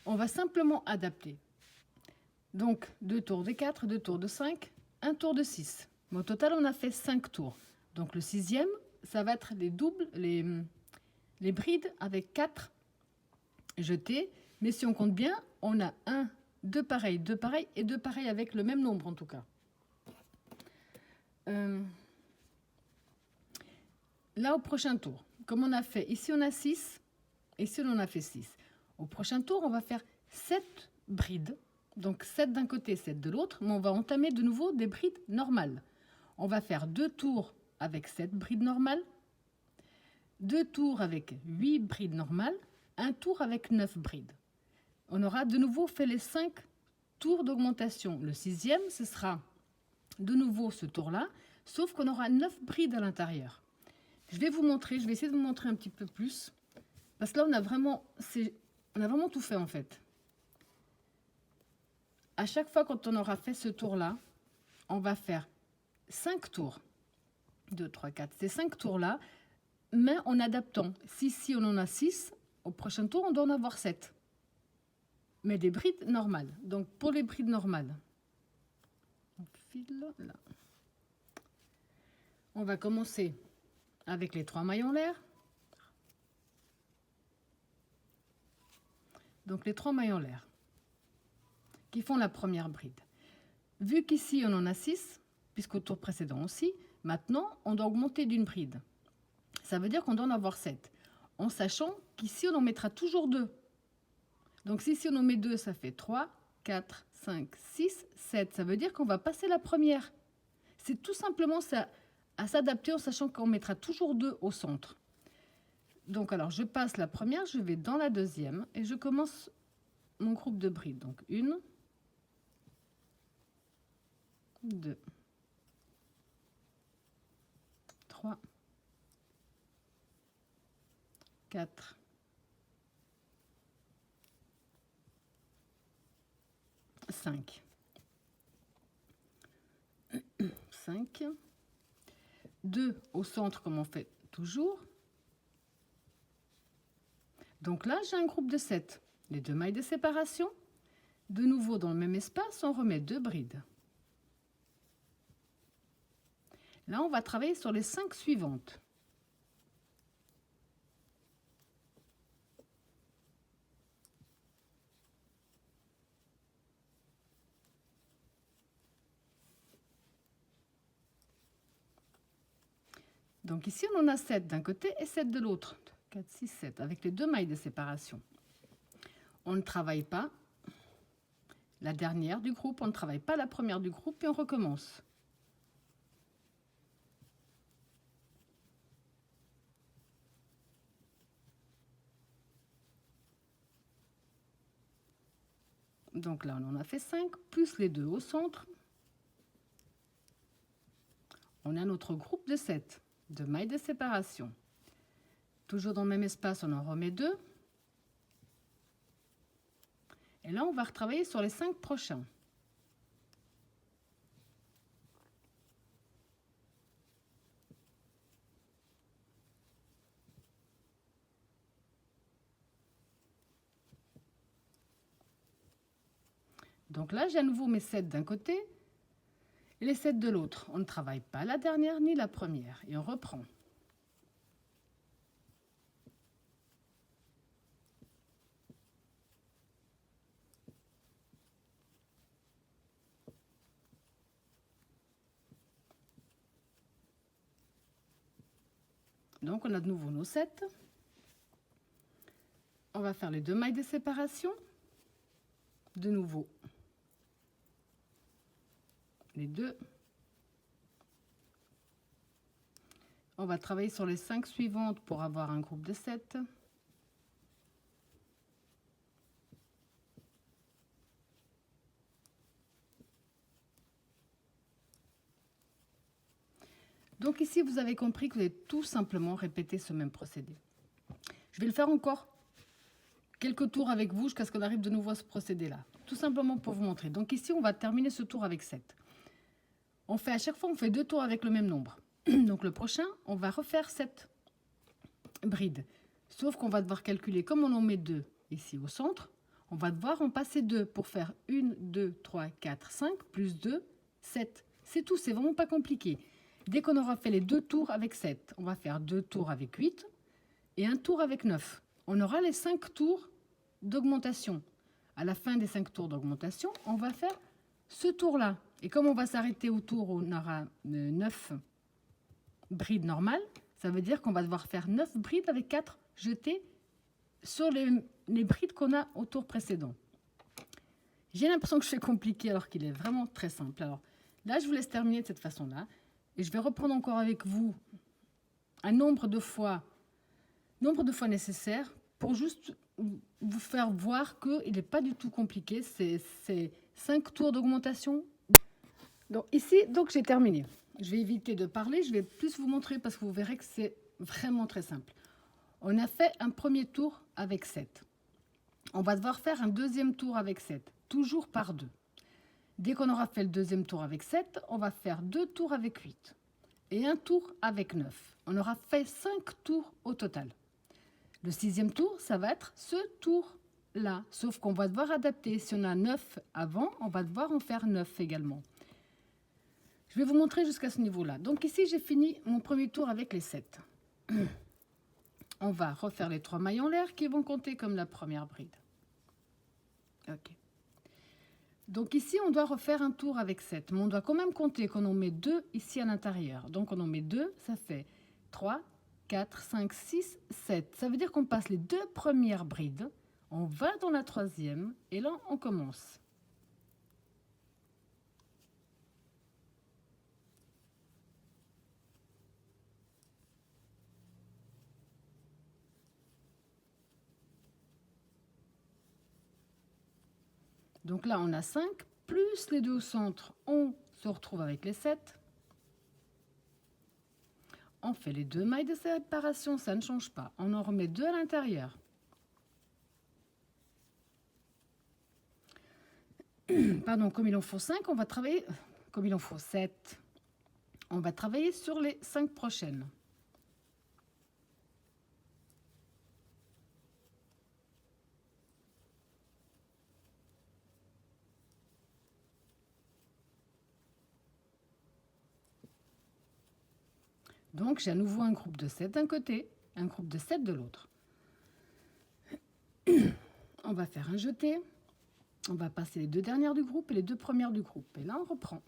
On va simplement adapter. Donc, 2 tours de 4, 2 tours de 5, 1 tour de 6. Mais au total, on a fait 5 tours. Donc, le 6e, ça va être les doubles, les brides avec 4 jetés. Mais si on compte bien, on a 1, 2 pareils, 2 pareils et 2 pareils avec le même nombre en tout cas. Là, au prochain tour, comme on a fait, ici on a 6, ici on a fait 6. Au prochain tour, on va faire 7 brides. Donc 7 d'un côté, 7 de l'autre, mais on va entamer de nouveau des brides normales. On va faire 2 tours avec 7 brides normales, 2 tours avec 8 brides normales, un tour avec 9 brides. On aura de nouveau fait les 5 tours d'augmentation. Le 6e, ce sera de nouveau ce tour-là, sauf qu'on aura 9 brides à l'intérieur. Je vais vous montrer, je vais essayer de vous montrer un petit peu plus, parce que là, on a vraiment tout fait en fait. À chaque fois, quand on aura fait ce tour-là, on va faire 5 tours. 2, 3, 4, ces 5 tours-là, mais en adaptant. Si ici on en a 6, au prochain tour, on doit en avoir 7. Mais des brides normales. Donc, pour les brides normales, on file là. On va commencer avec les 3 mailles en l'air. Donc, les 3 mailles en l'air qui font la première bride. Vu qu'ici, on en a 6, puisqu'au tour précédent aussi, maintenant, on doit augmenter d'une bride. Ça veut dire qu'on doit en avoir 7, en sachant qu'ici, on en mettra toujours 2. Donc, si on en met 2, ça fait 3, 4, 5, 6, 7. Ça veut dire qu'on va passer la première. C'est tout simplement ça, à s'adapter en sachant qu'on mettra toujours 2 au centre. Donc, alors, je passe la première, je vais dans la deuxième et je commence mon groupe de brides. Donc, 1, 2, 3, 4, 5. 5. 2 au centre comme on fait toujours. Donc là, j'ai un groupe de 7. Les 2 mailles de séparation. De nouveau, dans le même espace, on remet 2 brides. Là, on va travailler sur les 5 suivantes. Donc ici, on en a 7 d'un côté et 7 de l'autre. 4, 6, 7, avec les 2 mailles de séparation. On ne travaille pas la dernière du groupe, on ne travaille pas la première du groupe et on recommence. Donc là, on en a fait 5, plus les 2 au centre. On a notre groupe de 7, 2 mailles de séparation. Toujours dans le même espace, on en remet 2. Et là, on va retravailler sur les 5 prochains. Donc là, j'ai à nouveau mes 7 d'un côté et les 7 de l'autre. On ne travaille pas la dernière ni la première. Et on reprend. Donc, on a de nouveau nos 7. On va faire les 2 mailles de séparation. De nouveau, les 2. On va travailler sur les 5 suivantes pour avoir un groupe de 7. Donc ici, vous avez compris que vous allez tout simplement répéter ce même procédé. Je vais le faire encore quelques tours avec vous jusqu'à ce qu'on arrive de nouveau à ce procédé-là. Tout simplement pour vous montrer. Donc ici, on va terminer ce tour avec 7. On fait à chaque fois, on fait 2 tours avec le même nombre. Donc le prochain, on va refaire 7 brides. Sauf qu'on va devoir calculer, comme on en met 2 ici au centre, on va devoir en passer 2 pour faire 1, 2, 3, 4, 5, plus 2, 7. C'est tout, c'est vraiment pas compliqué. Dès qu'on aura fait les 2 tours avec 7, on va faire 2 tours avec 8 et un tour avec 9. On aura les 5 tours d'augmentation. À la fin des 5 tours d'augmentation, on va faire ce tour-là. Et comme on va s'arrêter au tour où on aura 9 brides normales, ça veut dire qu'on va devoir faire 9 brides avec 4 jetées sur les brides qu'on a au tour précédent. J'ai l'impression que je fais compliqué alors qu'il est vraiment très simple. Alors là, je vous laisse terminer de cette façon-là. Et je vais reprendre encore avec vous un nombre de fois nécessaire pour juste vous faire voir qu'il n'est pas du tout compliqué. C'est 5 tours d'augmentation. Donc ici, j'ai terminé. Je vais éviter de parler, je vais plus vous montrer parce que vous verrez que c'est vraiment très simple. On a fait un premier tour avec 7. On va devoir faire un deuxième tour avec 7, toujours par 2. Dès qu'on aura fait le deuxième tour avec 7, on va faire 2 tours avec 8 et un tour avec 9. On aura fait 5 tours au total. Le 6e tour, ça va être ce tour-là, sauf qu'on va devoir adapter. Si on a 9 avant, on va devoir en faire 9 également. Je vais vous montrer jusqu'à ce niveau-là. Donc ici, j'ai fini mon premier tour avec les 7. On va refaire les 3 mailles en l'air qui vont compter comme la première bride. Ok. Donc ici, on doit refaire un tour avec 7, mais on doit quand même compter qu'on en met 2 ici à l'intérieur. Donc on en met 2, ça fait 3, 4, 5, 6, 7. Ça veut dire qu'on passe les 2 premières brides, on va dans la 3e et là, on commence. Donc là, on a 5, plus les 2 au centre, on se retrouve avec les 7. On fait les 2 mailles de séparation, ça ne change pas. On en remet 2 à l'intérieur. Pardon, comme il en faut 5, on va travailler, comme il en faut 7, on va travailler sur les 5 prochaines. Donc, j'ai à nouveau un groupe de 7 d'un côté, un groupe de 7 de l'autre. On va faire un jeté. On va passer les 2 dernières du groupe et les 2 premières du groupe. Et là, on reprend.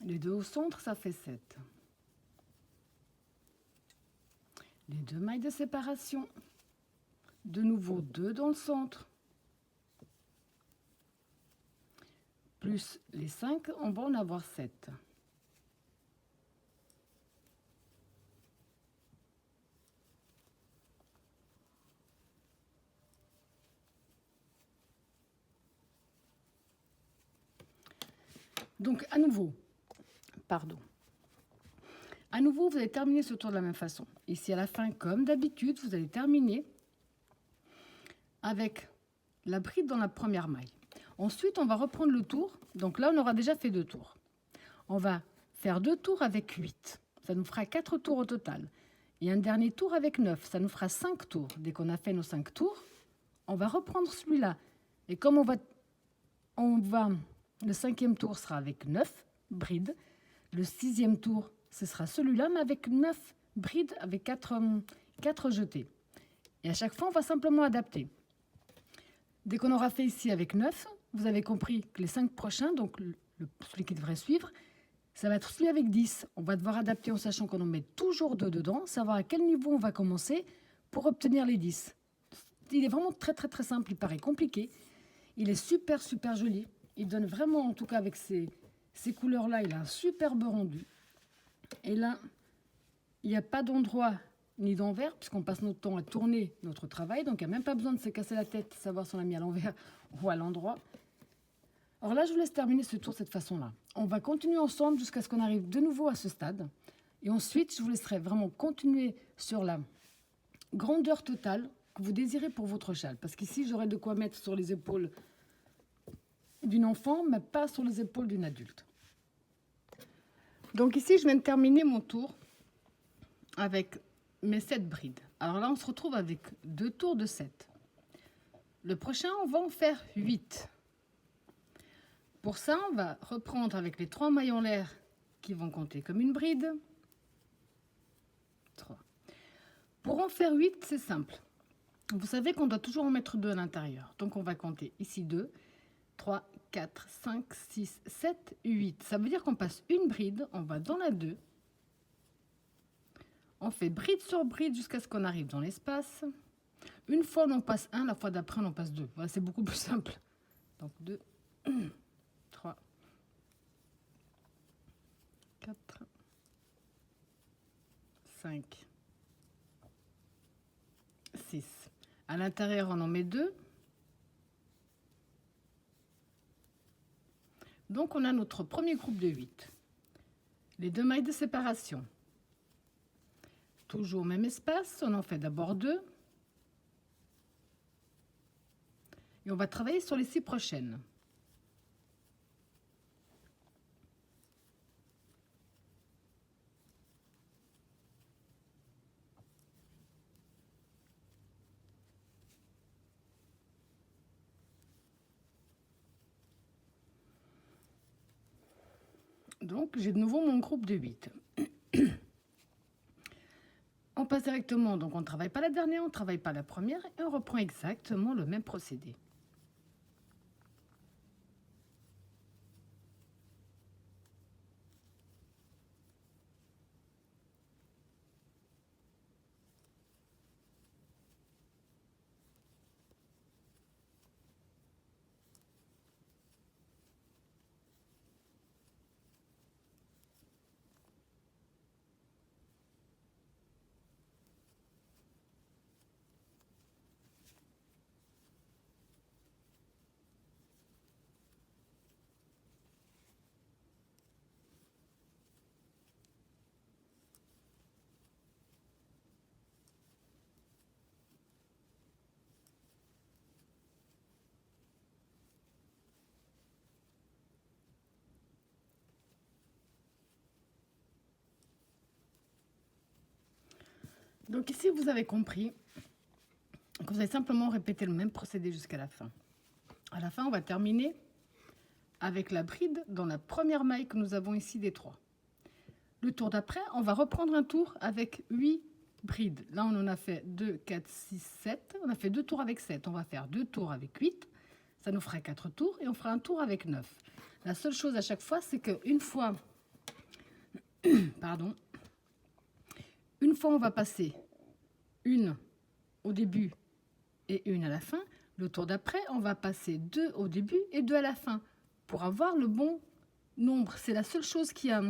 Les 2 au centre, ça fait 7. Les 2 mailles de séparation. De nouveau 2 dans le centre. Plus les 5, on va en avoir 7. Donc, à nouveau, vous allez terminer ce tour de la même façon. Ici, à la fin, comme d'habitude, vous allez terminer avec la bride dans la première maille. Ensuite, on va reprendre le tour. Donc là, on aura déjà fait 2 tours. On va faire 2 tours avec 8. Ça nous fera 4 tours au total. Et un dernier tour avec 9. Ça nous fera 5 tours. Dès qu'on a fait nos 5 tours, on va reprendre celui-là. Et comme le 5e tour sera avec 9 brides. Le 6e tour, ce sera celui-là, mais avec 9 brides, avec 4 jetés. Et à chaque fois, on va simplement adapter. Dès qu'on aura fait ici avec 9, vous avez compris que les 5 prochains, donc celui qui devrait suivre, ça va être celui avec 10. On va devoir adapter en sachant qu'on en met toujours 2 dedans, savoir à quel niveau on va commencer pour obtenir les 10. Il est vraiment très très très simple, il paraît compliqué. Il est super super joli. Il donne vraiment, en tout cas avec ces couleurs-là, il a un superbe rendu. Et là, il n'y a pas d'endroit ni d'envers, puisqu'on passe notre temps à tourner notre travail. Donc, il n'y a même pas besoin de se casser la tête, savoir si on l'a mis à l'envers ou à l'endroit. Alors là, je vous laisse terminer ce tour de cette façon-là. On va continuer ensemble jusqu'à ce qu'on arrive de nouveau à ce stade. Et ensuite, je vous laisserai vraiment continuer sur la grandeur totale que vous désirez pour votre châle. Parce qu'ici, j'aurai de quoi mettre sur les épaules d'une enfant, mais pas sur les épaules d'une adulte. Donc ici, je viens de terminer mon tour avec mes 7 brides. Alors là, on se retrouve avec 2 tours de 7. Le prochain, on va en faire 8. Pour ça, on va reprendre avec les 3 mailles en l'air qui vont compter comme une bride. 3. Pour en faire 8, c'est simple. Vous savez qu'on doit toujours en mettre 2 à l'intérieur. Donc, on va compter ici 2, 3, 4, 5, 6, 7, 8. Ça veut dire qu'on passe une bride, on va dans la 2. On fait bride sur bride jusqu'à ce qu'on arrive dans l'espace. Une fois on en passe un, la fois d'après on en passe deux. Voilà, c'est beaucoup plus simple. Donc 2, 3, 4, 5, 6. À l'intérieur on en met 2. Donc on a notre premier groupe de 8. Les 2 mailles de séparation. Toujours au même espace, on en fait d'abord 2. Et on va travailler sur les 6 prochaines. Donc j'ai de nouveau mon groupe de 8. On passe directement, donc on ne travaille pas la dernière, on ne travaille pas la première, et on reprend exactement le même procédé. Donc ici, vous avez compris que vous allez simplement répéter le même procédé jusqu'à la fin. À la fin, on va terminer avec la bride dans la première maille que nous avons ici des 3. Le tour d'après, on va reprendre un tour avec 8 brides. Là, on en a fait 2, 4, 6, 7. On a fait 2 tours avec 7. On va faire 2 tours avec 8. Ça nous fera 4 tours et on fera un tour avec 9. La seule chose à chaque fois, c'est qu'une fois, pardon, une fois on va passer une au début et une à la fin. Le tour d'après, on va passer 2 au début et 2 à la fin pour avoir le bon nombre. C'est la seule chose qu'il y a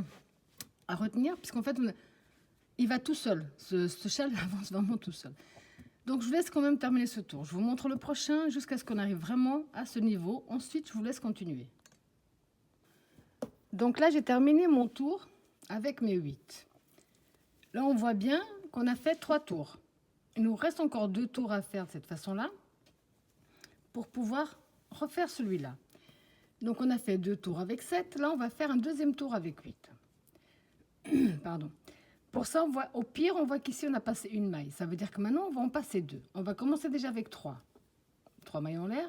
à retenir, puisqu'en fait, il va tout seul. Ce châle avance vraiment tout seul. Donc, je vous laisse quand même terminer ce tour. Je vous montre le prochain jusqu'à ce qu'on arrive vraiment à ce niveau. Ensuite, je vous laisse continuer. Donc là, j'ai terminé mon tour avec mes 8. Là, on voit bien qu'on a fait 3 tours. Il nous reste encore 2 tours à faire de cette façon-là pour pouvoir refaire celui-là. Donc, on a fait 2 tours avec 7. Là, on va faire un deuxième tour avec 8. Pardon. Pour ça, au pire, on voit qu'ici, on a passé une maille. Ça veut dire que maintenant, on va en passer 2. On va commencer déjà avec 3. 3 mailles en l'air.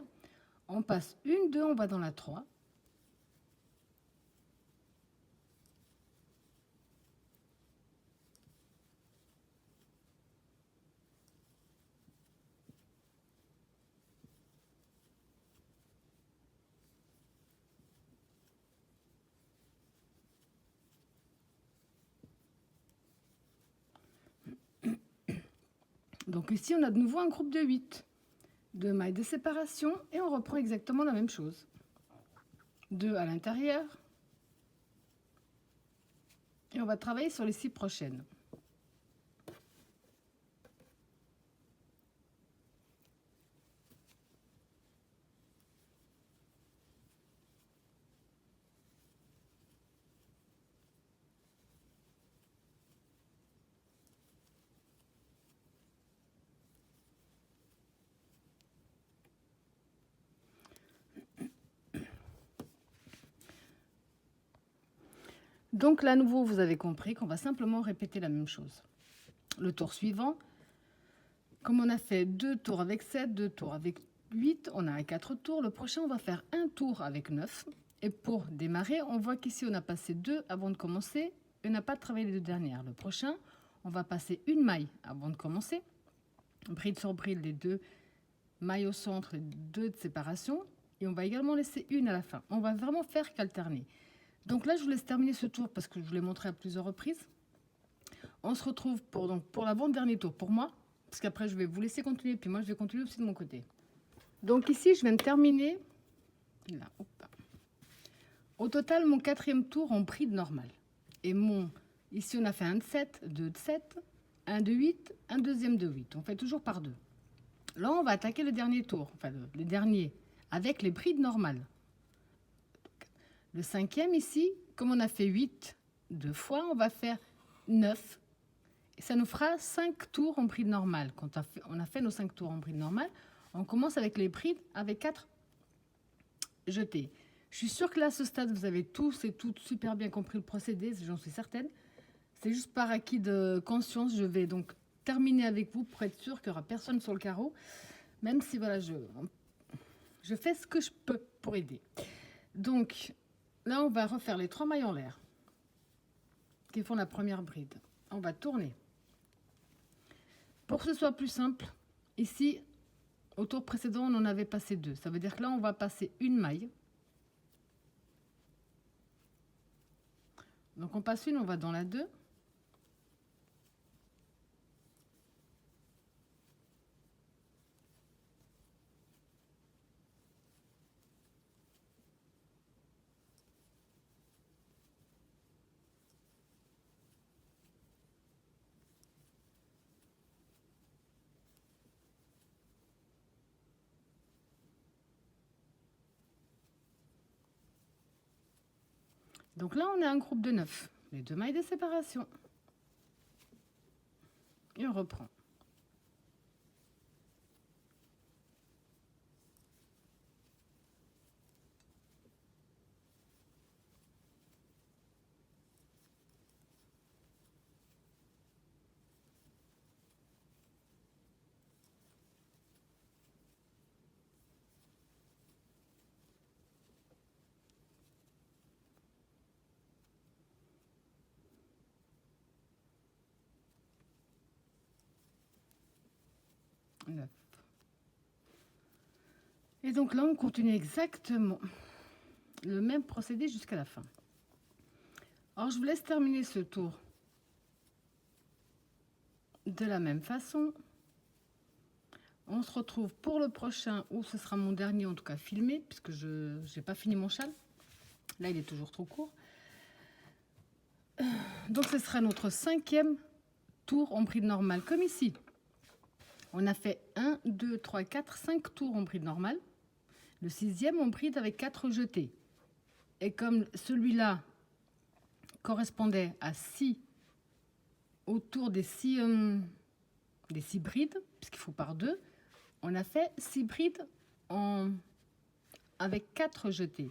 On passe une, 2, on va dans la 3. Donc ici, on a de nouveau un groupe de 8. 2 mailles de séparation et on reprend exactement la même chose. 2 à l'intérieur. Et on va travailler sur les 6 prochaines. Donc là, à nouveau, vous avez compris qu'on va simplement répéter la même chose. Le tour suivant, comme on a fait 2 tours avec 7, 2 tours avec 8, on a 4 tours. Le prochain, on va faire un tour avec 9. Et pour démarrer, on voit qu'ici, on a passé 2 avant de commencer et on n'a pas travaillé les 2 dernières. Le prochain, on va passer une maille avant de commencer. Bride sur bride, les 2 mailles au centre, les 2 de séparation. Et on va également laisser une à la fin. On va vraiment faire qu'alterner. Donc là, je vous laisse terminer ce tour parce que je vous l'ai montré à plusieurs reprises. On se retrouve pour l'avant-dernier tour pour moi, parce qu'après je vais vous laisser continuer, puis moi je vais continuer aussi de mon côté. Donc ici je viens de terminer, là, hop. Au total mon quatrième tour en bride normale. Et ici on a fait un de 7, 2 de 7, un de 8, un deuxième de 8. On fait toujours par 2. Là on va attaquer le dernier tour, enfin le dernier, avec les brides normales. Le cinquième ici, comme on a fait 8 deux fois, on va faire 9. Et ça nous fera 5 tours en bride normale. Quand on a fait nos 5 tours en bride normale, on commence avec les brides avec 4 jetés. Je suis sûre que là, à ce stade, vous avez tous et toutes super bien compris le procédé, j'en suis certaine. C'est juste par acquis de conscience, je vais donc terminer avec vous pour être sûre qu'il n'y aura personne sur le carreau, même si voilà, je fais ce que je peux pour aider. Donc, là, on va refaire les 3 mailles en l'air qui font la première bride. On va tourner. Pour que ce soit plus simple, ici, au tour précédent, on en avait passé 2. Ça veut dire que là, on va passer une maille. Donc, on passe une, on va dans la 2. Donc là, on est un groupe de 9. Les 2 mailles de séparation. Et on reprend. Et donc là, on continue exactement le même procédé jusqu'à la fin. Alors, je vous laisse terminer ce tour de la même façon. On se retrouve pour le prochain, où ce sera mon dernier, en tout cas filmé, puisque je n'ai pas fini mon châle. Là, il est toujours trop court. Donc, ce sera notre 5e tour en bride normale, comme ici. On a fait 1, 2, 3, 4, 5 tours en bride normale. Le 6e, on bride avec 4 jetés. Et comme celui-là correspondait à 6, autour des 6 brides, puisqu'il faut par 2, on a fait 6 brides avec 4 jetés.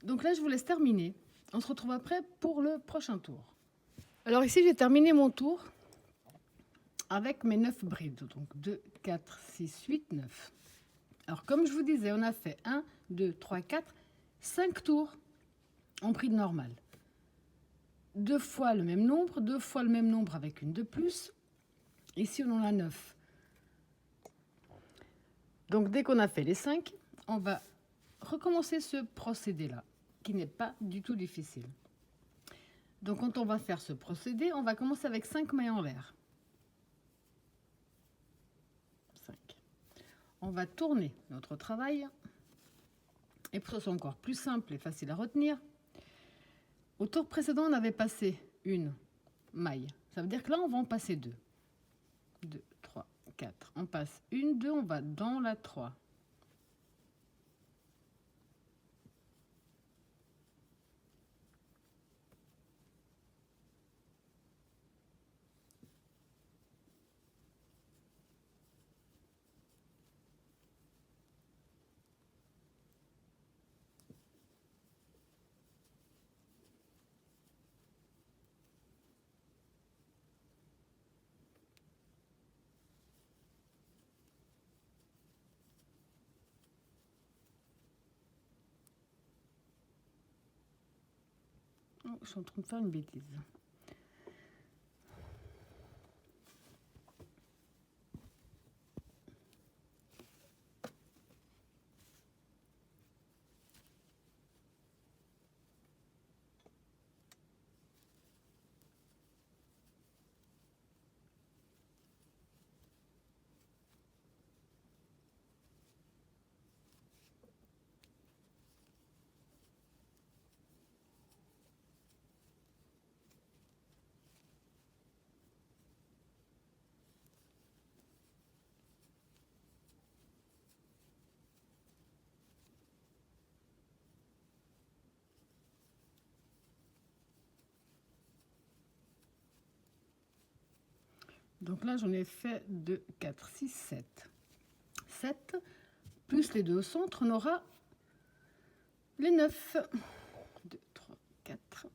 Donc là, je vous laisse terminer. On se retrouve après pour le prochain tour. Alors ici, j'ai terminé mon tour avec mes 9 brides. Donc 2, 4, 6, 8, 9. Alors comme je vous disais, on a fait 1, 2, 3, 4, 5 tours en bride normale. 2 fois le même nombre, 2 fois le même nombre avec une de plus. Ici, on en a 9. Donc dès qu'on a fait les 5, on va recommencer ce procédé-là, qui n'est pas du tout difficile. Donc quand on va faire ce procédé, on va commencer avec 5 mailles en l'air. 5. On va tourner notre travail. Et pour que ce soit encore plus simple et facile à retenir, au tour précédent, on avait passé une maille. Ça veut dire que là, on va en passer 2. 2, 3, 4. On passe une, 2, on va dans la 3. Oh, je suis en train de faire une bêtise. Donc là, j'en ai fait 2, 4, 6, 7. 7, plus les 2 au centre, on aura les 9. 2, 3, 4.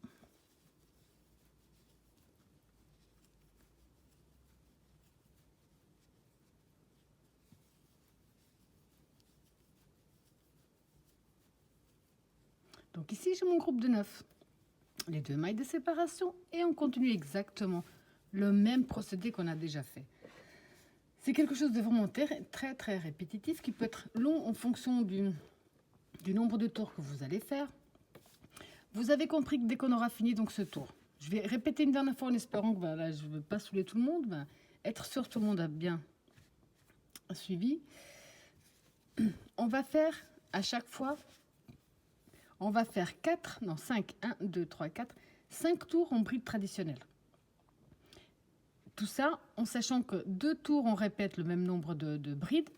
Donc ici, j'ai mon groupe de 9. Les 2 mailles de séparation et on continue exactement le même procédé qu'on a déjà fait. C'est quelque chose de vraiment très répétitif qui peut être long en fonction du nombre de tours que vous allez faire. Vous avez compris que dès qu'on aura fini donc ce tour, je vais répéter une dernière fois en espérant que voilà, je ne veux pas saouler tout le monde, être sûr que tout le monde a bien suivi. On va faire à chaque fois, on va faire 5, 1, 2, 3, 4, 5 tours en bride traditionnelle. Tout ça en sachant que 2 tours, on répète le même nombre de brides.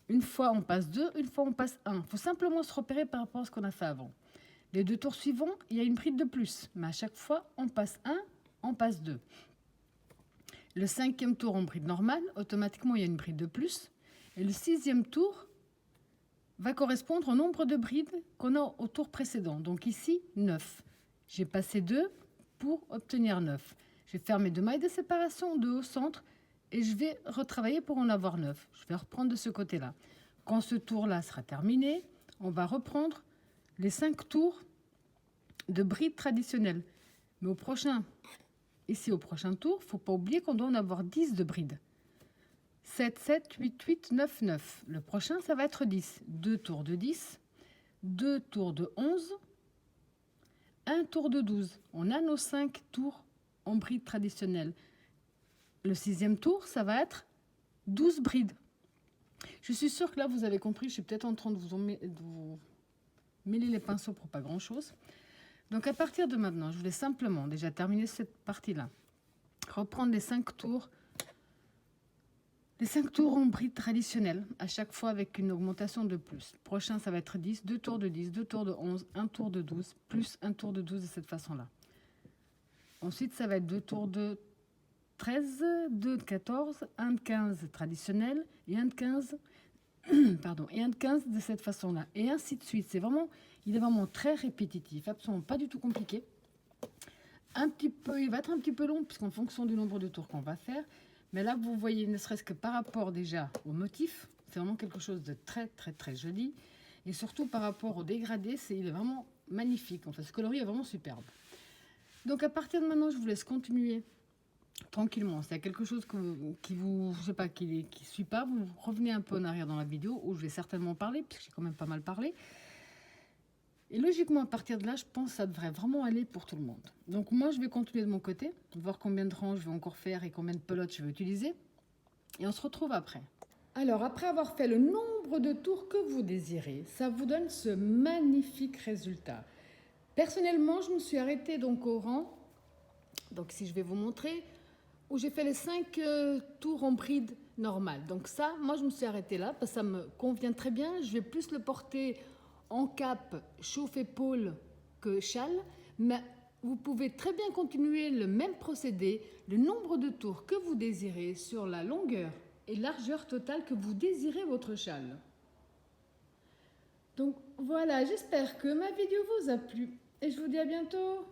Une fois, on passe 2, une fois, on passe 1. Il faut simplement se repérer par rapport à ce qu'on a fait avant. Les 2 tours suivants, il y a une bride de plus. Mais à chaque fois, on passe 1, on passe 2. Le 5e tour en bride normale, automatiquement, il y a une bride de plus. Et le 6e tour va correspondre au nombre de brides qu'on a au tour précédent. Donc ici, 9. J'ai passé 2 pour obtenir 9. Je vais faire mes 2 mailles de séparation, 2 au centre, et je vais retravailler pour en avoir 9. Je vais reprendre de ce côté-là. Quand ce tour-là sera terminé, on va reprendre les 5 tours de brides traditionnelles. Mais au prochain tour, il ne faut pas oublier qu'on doit en avoir 10 de brides. 7, 7, 8, 8, 9, 9. Le prochain, ça va être 10. 2 tours de 10, 2 tours de 11, 1 tour de 12. On a nos 5 tours en bride traditionnelle. Le 6e tour, ça va être 12 brides. Je suis sûre que là, vous avez compris. Je suis peut-être en train de vous mêler les pinceaux pour pas grand-chose. Donc, à partir de maintenant, je voulais simplement déjà terminer cette partie-là. Reprendre les 5 tours. Les 5 tours en bride traditionnelle, à chaque fois avec une augmentation de plus. Le prochain, ça va être 10, 2 tours de 10, 2 tours de 11, 1 tour de 12, plus 1 tour de 12 de cette façon-là. Ensuite, ça va être 2 tours de 13, 2 de 14, 1 de 15 traditionnel et 1 de 15, et 1 de 15 de cette façon-là. Et ainsi de suite. Il est vraiment très répétitif, absolument pas du tout compliqué. Il va être un petit peu long, puisqu'en fonction du nombre de tours qu'on va faire. Mais là, vous voyez, ne serait-ce que par rapport déjà au motif, c'est vraiment quelque chose de très joli. Et surtout par rapport au dégradé, il est vraiment magnifique. Enfin, ce coloris est vraiment superbe. Donc à partir de maintenant, je vous laisse continuer tranquillement. S'il y a quelque chose qui vous, je sais pas, qui suit pas, vous revenez un peu en arrière dans la vidéo où je vais certainement parler, puisque j'ai quand même pas mal parlé. Et logiquement, à partir de là, je pense que ça devrait vraiment aller pour tout le monde. Donc moi, je vais continuer de mon côté, voir combien de rangs je vais encore faire et combien de pelotes je vais utiliser. Et on se retrouve après. Alors, après avoir fait le nombre de tours que vous désirez, ça vous donne ce magnifique résultat. Personnellement, je me suis arrêtée donc au rang, donc si je vais vous montrer, où j'ai fait les 5 tours en bride normale. Donc ça, moi, je me suis arrêtée là, parce que ça me convient très bien. Je vais plus le porter en cape, chauffe-épaule que châle, mais vous pouvez très bien continuer le même procédé, le nombre de tours que vous désirez sur la longueur et largeur totale que vous désirez votre châle. Donc voilà, j'espère que ma vidéo vous a plu et je vous dis à bientôt.